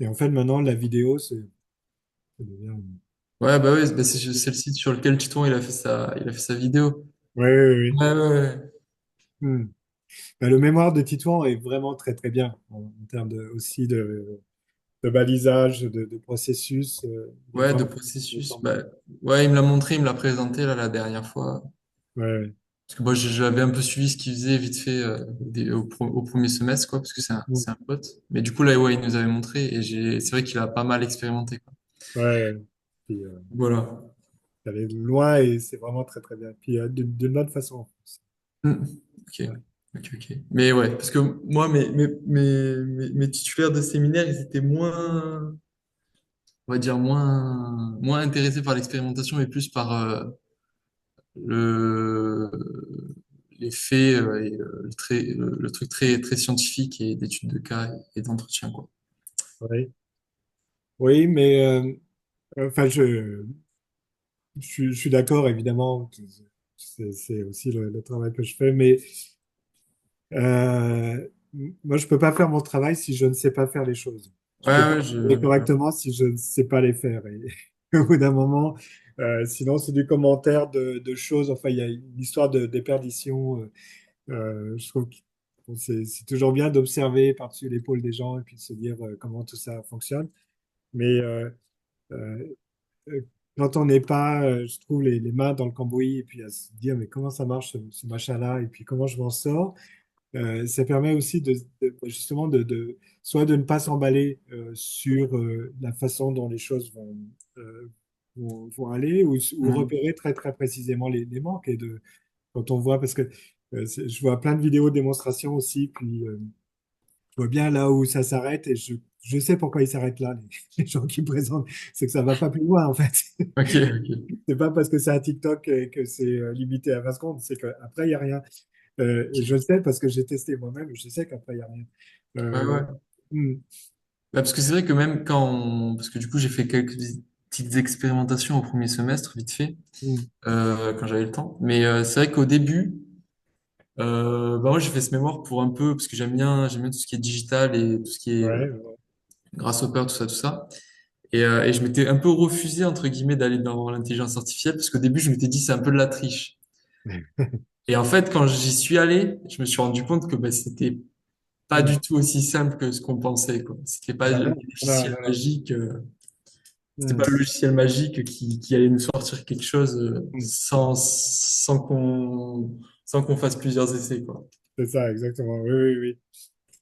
et en fait, maintenant, la vidéo, ça devient. Ouais, bah ouais, c'est le site sur lequel Titon il a fait sa vidéo. Oui, oui, oui. Ouais, ouais, ouais. Hmm. Ben, le mémoire de Titouan est vraiment très, très bien en termes aussi de balisage, de processus. Il est Ouais, de vraiment processus. formidable. Bah, ouais, il me l'a montré, il me l'a présenté là la dernière fois. Ouais, ouais. Parce que moi, j'avais un peu suivi ce qu'il faisait vite fait au premier semestre, quoi, parce que c'est un, Hmm. c'est un pote. Mais du coup, là, ouais, il nous avait montré et c'est vrai qu'il a pas mal expérimenté, quoi. Ouais, ouais. Puis, Voilà. ça allait loin et c'est vraiment très, très bien. Puis, d'une bonne façon, en plus. Hmm. Ok. Ouais. Ok, ok. Mais ouais, parce que moi, mes titulaires de séminaire, ils étaient moins, on va dire, moins intéressés par l'expérimentation et plus par le, les faits et le truc très, très scientifique et d'études de cas et d'entretien, quoi. Oui, oui, mais enfin, je suis d'accord, évidemment. C'est aussi le travail que je fais, mais Euh, moi, je peux pas faire mon travail si je ne sais pas faire les choses. Je Ouais, peux pas ouais, travailler correctement si je ne sais pas les faire. Et au bout d'un moment, sinon, c'est du commentaire de choses. Enfin, il y a une histoire de déperdition. Je trouve que bon, c'est toujours bien d'observer par-dessus l'épaule des gens et puis de se dire comment tout ça fonctionne. Mais euh, euh, quand on n'est pas, je trouve, les mains dans le cambouis et puis à se dire, mais comment ça marche ce machin-là et puis comment je m'en sors. Ça permet aussi justement soit de ne pas s'emballer sur la façon dont les choses vont aller ou Mhm. repérer très très précisément les manques et quand on voit parce que je vois plein de vidéos de démonstration aussi puis je vois bien là où ça s'arrête et je sais pourquoi ils s'arrêtent là les gens qui présentent c'est que ça va pas plus loin en fait. Ok, ok. C'est pas parce que c'est un TikTok et que c'est limité à 20 secondes, c'est qu'après il y a rien. Et je le sais parce que j'ai testé moi-même, je sais qu'après, il n'y a rien. Ouais, Euh, ouais. hmm, Bah, parce que c'est vrai que même parce que du coup, j'ai fait quelques petites expérimentations au premier semestre, vite fait, hmm, quand j'avais le temps. Mais c'est vrai qu'au début, moi, j'ai fait ce mémoire pour un peu, parce que j'aime bien tout ce qui est digital et tout ce qui est ouais, ouais. grasshopper, tout ça, tout ça. Et je m'étais un peu refusé, entre guillemets, d'aller dans l'intelligence artificielle, parce qu'au début, je m'étais dit, c'est un peu de la triche. Et en fait, quand j'y suis allé, je me suis rendu compte que bah, c'était pas Mm. du tout aussi simple que ce qu'on pensait, quoi. C'était pas Ah bah le non, non, logiciel non, non. magique, c'était pas Mm. le logiciel magique qui allait nous sortir quelque chose Mm. sans qu'on fasse plusieurs essais, quoi. C'est ça, exactement. Oui, oui, oui.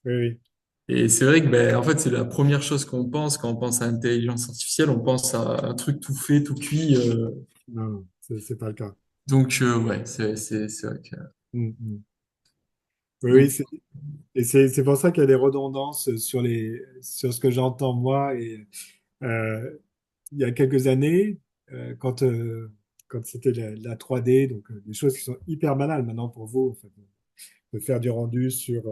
Oui, oui. Et c'est vrai que, ben, en fait, c'est la première chose qu'on pense quand on pense à l'intelligence artificielle. On pense à un truc tout fait, tout cuit. Non, non, c'est pas le cas. Donc, ouais, c'est vrai que. Mm, mm. Oui, Donc, oui, et c'est pour ça qu'il y a des redondances sur ce que j'entends moi. Et euh, il y a quelques années, quand c'était la 3D, donc des choses qui sont hyper banales maintenant pour vous, en fait, de faire du rendu sur,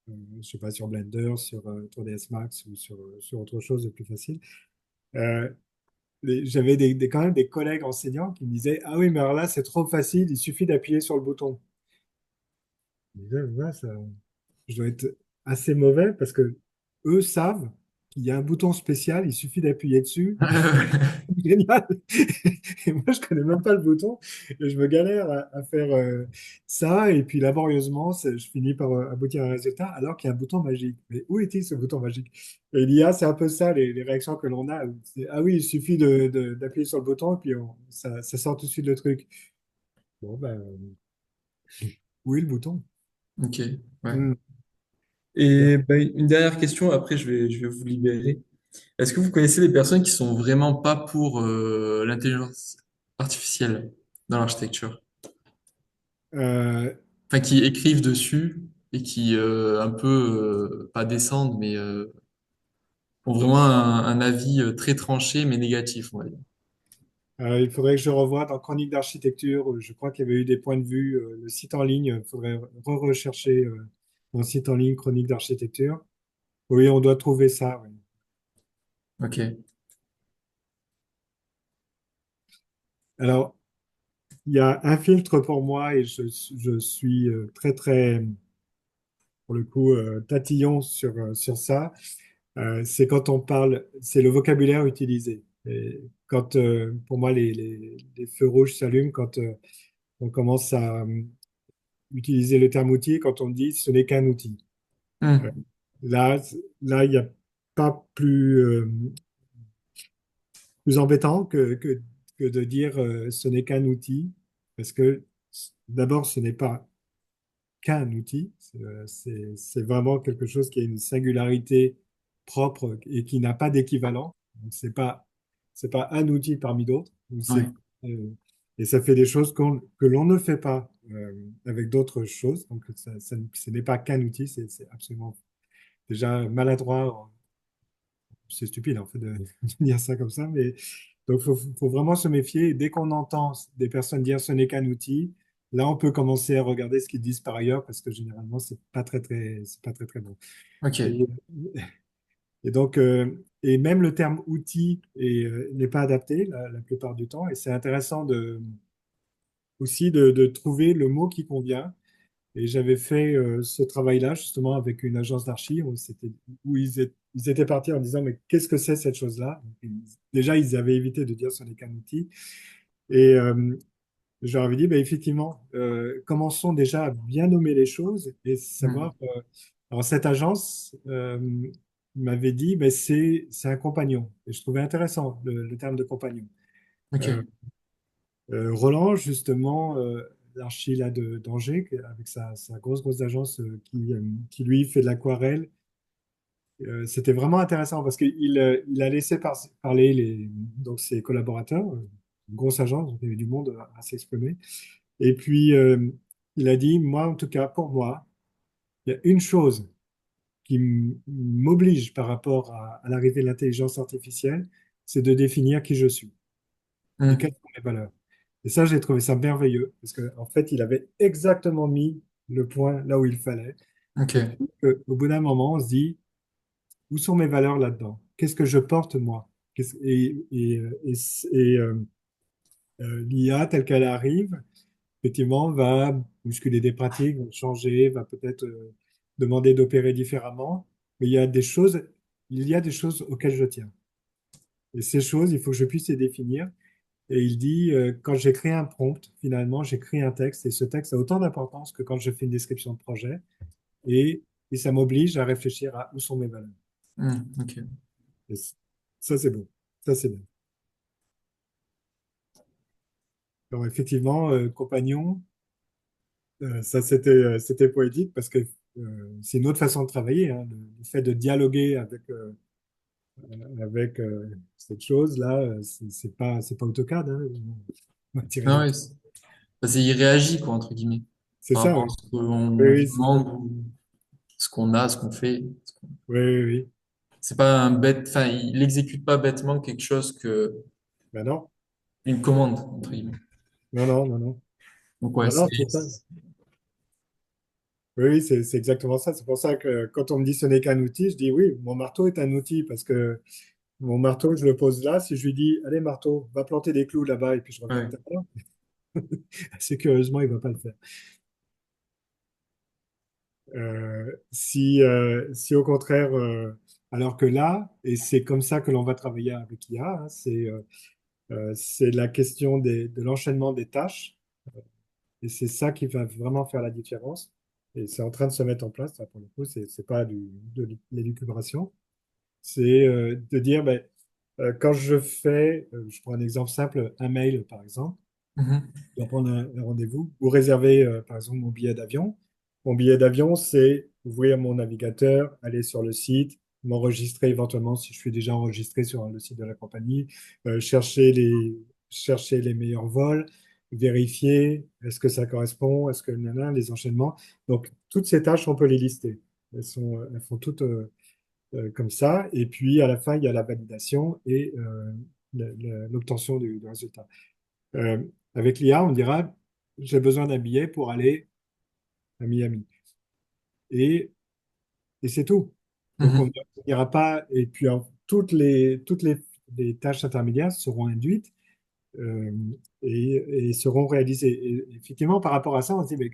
je sais pas, sur Blender, sur 3ds Max ou sur autre chose de plus facile. Euh, J'avais quand même des collègues enseignants qui me disaient, ah oui, mais alors là, c'est trop facile, il suffit d'appuyer sur le bouton. Je disais, ouais, je dois être assez mauvais parce que eux savent qu'il y a un bouton spécial, il suffit d'appuyer dessus. Génial. Et moi, je connais même pas le bouton. Et je me galère à faire ça. Et puis, laborieusement, je finis par aboutir à un résultat alors qu'il y a un bouton magique. Mais où est-il ce bouton magique? Et l'IA, c'est un peu ça, les réactions que l'on a. Ah oui, il suffit d'appuyer sur le bouton et puis ça sort tout de suite le truc. Bon, ben, où est le bouton? ok, ouais. Hmm. Et ben, une dernière question, après je vais vous libérer. Est-ce que vous connaissez des personnes qui sont vraiment pas pour l'intelligence artificielle dans l'architecture? Euh, Enfin, qui écrivent dessus et qui un peu, pas descendent, mais ont vraiment un avis très tranché mais négatif, on va dire. il faudrait que je revoie dans Chronique d'architecture. Je crois qu'il y avait eu des points de vue. Le site en ligne, il faudrait re-rechercher mon site en ligne Chronique d'architecture. Oui, on doit trouver ça. Oui. Ok. Alors, il y a un filtre pour moi et je suis très, très, pour le coup, tatillon sur ça. C'est quand on parle, c'est le vocabulaire utilisé. Et quand, pour moi, les feux rouges s'allument quand on commence à utiliser le terme outil, quand on dit ce n'est qu'un outil. Euh, Hmm. Là, là, il n'y a pas plus embêtant que de dire ce n'est qu'un outil, parce que d'abord, ce n'est pas qu'un outil, c'est vraiment quelque chose qui a une singularité propre et qui n'a pas d'équivalent. Donc, c'est pas un outil parmi d'autres. Ouais. Euh, et ça fait des choses que l'on ne fait pas avec d'autres choses. Donc, ce n'est pas qu'un outil, c'est absolument déjà maladroit. C'est stupide en fait de dire ça comme ça, mais donc faut vraiment se méfier. Et dès qu'on entend des personnes dire ce n'est qu'un outil, là on peut commencer à regarder ce qu'ils disent par ailleurs parce que généralement c'est pas très très bon. Ok. Et, et donc et même le terme outil n'est pas adapté la plupart du temps et c'est intéressant aussi de trouver le mot qui convient. Et j'avais fait ce travail-là justement avec une agence d'archi où ils étaient partis en disant mais qu'est-ce que c'est cette chose-là? Déjà, ils avaient évité de dire ce n'est qu'un outil. Et je leur avais dit, bah, effectivement, commençons déjà à bien nommer les choses et Hmm. savoir. Alors, cette agence m'avait dit, bah, c'est un compagnon. Et je trouvais intéressant le terme de compagnon. Euh, Ok. Roland, justement, l'archi là d'Angers, avec sa grosse agence qui, lui, fait de l'aquarelle. C'était vraiment intéressant parce qu'il a laissé parler donc ses collaborateurs, une grosse agence, donc il y avait du monde à s'exprimer. Et puis, il a dit, moi, en tout cas, pour moi, il y a une chose qui m'oblige par rapport à l'arrivée de l'intelligence artificielle, c'est de définir qui je suis et Hmm. quelles sont mes valeurs. Et ça, j'ai trouvé ça merveilleux parce qu'en fait, il avait exactement mis le point là où il fallait. C'est Ok. qu'au bout d'un moment, on se dit, où sont mes valeurs là-dedans? Qu'est-ce que je porte moi? L'IA, telle qu'elle arrive, effectivement, va bousculer des pratiques, va changer, va peut-être demander d'opérer différemment. Mais il y a des choses auxquelles je tiens. Et ces choses, il faut que je puisse les définir. Et il dit, quand j'écris un prompt, finalement, j'écris un texte, et ce texte a autant d'importance que quand je fais une description de projet. Et et ça m'oblige à réfléchir à où sont mes valeurs. Ok. Et ça, c'est bon. Ça, c'est bien. Alors, effectivement, compagnon, ça, c'était poétique parce que c'est une autre façon de travailler, hein, le fait de dialoguer avec cette chose-là, c'est pas AutoCAD, hein, on va tirer Non, des ouais, trucs. il réagit, quoi, entre guillemets, C'est par ça, rapport à oui. ce qu'on Oui, lui oui, demande ou ce qu'on a, ce qu'on fait. oui, oui, oui. C'est pas un bête, enfin, il exécute pas bêtement quelque chose que, Ben non, une commande, entre guillemets. non, non, non, non. Donc, ouais, Non, non, c'est ça. Oui, oui, c'est exactement ça. C'est pour ça que quand on me dit ce n'est qu'un outil, je dis oui, mon marteau est un outil parce que mon marteau, je le pose là. Si je lui dis, allez, marteau, va planter des clous là-bas et puis je reviens ouais. tout à l'heure, c'est curieusement, il ne va pas le faire. Si au contraire, alors que là, et c'est comme ça que l'on va travailler avec IA, hein, c'est la question de l'enchaînement des tâches et c'est ça qui va vraiment faire la différence. Et c'est en train de se mettre en place, là, pour le coup, c'est pas de l'élucubration. C'est de dire, ben, quand je prends un exemple simple, un mail par exemple, Mhm. je dois prendre un rendez-vous ou réserver par exemple mon billet d'avion. Mon billet d'avion, c'est ouvrir mon navigateur, aller sur le site, m'enregistrer éventuellement si je suis déjà enregistré sur le site de la compagnie, euh, chercher les, chercher les meilleurs vols, vérifier est-ce que ça correspond, est-ce que les enchaînements. Donc toutes ces tâches, on peut les lister. Elles font toutes comme ça. Et puis, à la fin, il y a la validation et l'obtention du résultat. Euh, Avec l'IA, on dira, j'ai besoin d'un billet pour aller à Miami. Et, et c'est tout. Donc, on Mhm. n'ira pas. Et puis, toutes les tâches intermédiaires seront induites euh, et seront réalisées. Et effectivement, par rapport à ça, on se dit, mais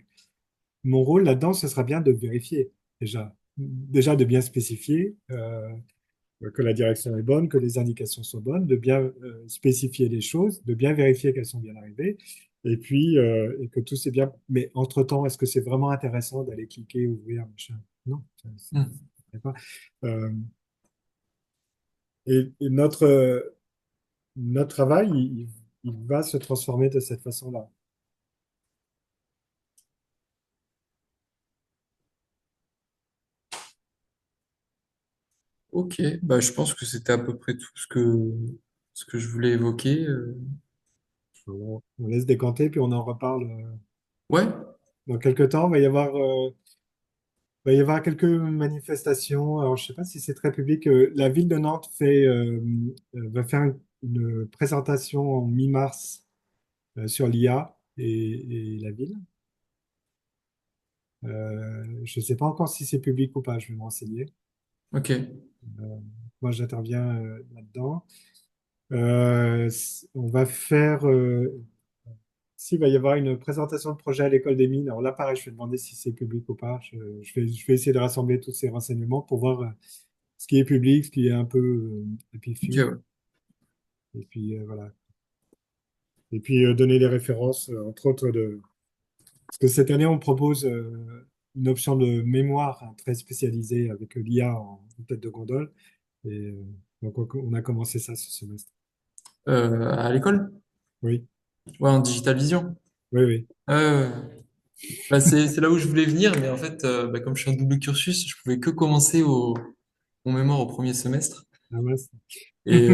mon rôle là-dedans, ce sera bien de vérifier déjà. Déjà de bien spécifier. Que la direction est bonne, que les indications sont bonnes, de bien spécifier les choses, de bien vérifier qu'elles sont bien arrivées, et puis et que tout c'est bien. Mais entre-temps, est-ce que c'est vraiment intéressant d'aller cliquer, ouvrir, machin? Non, Mhm. c'est pas. Euh, et notre travail, il va se transformer de cette façon-là. Ok, bah, je pense que c'était à peu près tout ce que je voulais évoquer. On laisse décanter, puis on en reparle Ouais, dans quelques temps. Il va y avoir quelques manifestations. Alors, je ne sais pas si c'est très public. La ville de Nantes va faire une présentation en mi-mars sur l'IA et la ville. Je ne sais pas encore si c'est public ou pas. Je vais me renseigner. ok, Euh, Moi, j'interviens là-dedans. On va faire. S'il va y avoir une présentation de projet à l'école des mines. Alors là, pareil, je vais demander si c'est public ou pas. Je vais essayer de rassembler tous ces renseignements pour voir ce qui est public, ce qui est un peu ok, épiphume. ouais. Et puis voilà. Et puis donner les références, entre autres, parce que cette année, on propose une option de mémoire hein, très spécialisée avec l'IA en tête de gondole. Et donc, on a commencé ça ce semestre. À l'école? Oui, Ouais, en Digital Vision. oui, oui. Euh, Bah, c'est là où je voulais venir, mais en fait, bah, comme je suis en double cursus, je pouvais que commencer mon mémoire au premier semestre. Ah, mince. Et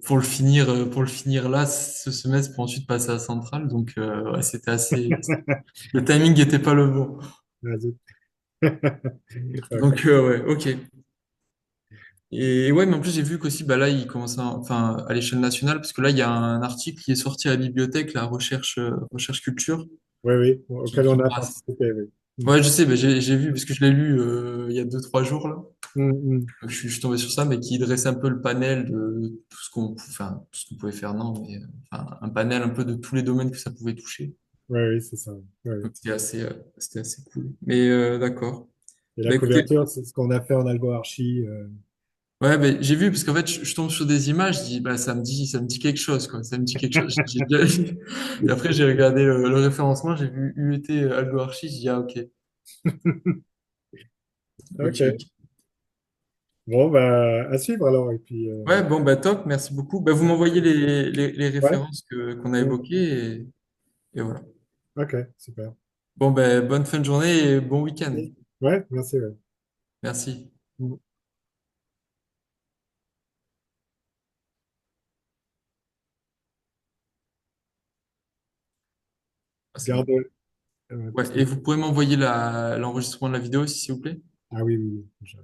pour le finir là, ce semestre, pour ensuite passer à Centrale. Donc, ouais, c'était assez. Le timing n'était pas le bon. Ah, zut. Ok. Donc, ouais, ok. Et ouais, mais en plus, j'ai vu qu'aussi, bah là, il commence enfin, à l'échelle nationale, parce que là, il y a un article qui est sorti à la bibliothèque, la recherche culture, Oui, oui, qui, auquel qui on a brasse. participé, oui. Mm. Ouais, je sais, bah, j'ai vu, parce que je l'ai lu il y a 2, 3 jours, là. Mm, mm. Je suis tombé sur ça, mais qui dressait un peu le panel de enfin, tout ce qu'on pouvait faire, non, mais enfin, un panel un peu de tous les domaines que ça pouvait toucher. Oui, oui, c'est ça. Oui, oui. Donc c'était assez cool. Mais d'accord. Et la Bah écoutez, couverture, c'est ce qu'on a fait en algo-archi. ouais, bah, j'ai vu parce qu'en fait, je tombe sur des images, je dis, bah ça me dit quelque chose, quoi. Ça me dit quelque chose. J'ai déjà vu. Et après, j'ai regardé le référencement, j'ai vu UET AlgoArchi, je dis ah ok. Ok. Ok. Bon, bah, à suivre alors. Et puis, Ouais, bon, bah top, merci beaucoup. Bah, vous m'envoyez les ouais. références qu'on a Mm. évoquées et voilà. Ok, super. Bon, bah, bonne fin de journée et bon week-end. Merci. Ouais, merci. Ouais. Merci. Mm. Ah, c'est bon. Garde. Ouais, et vous pouvez m'envoyer l'enregistrement de la vidéo aussi, s'il vous plaît? Ah oui, oui, oui.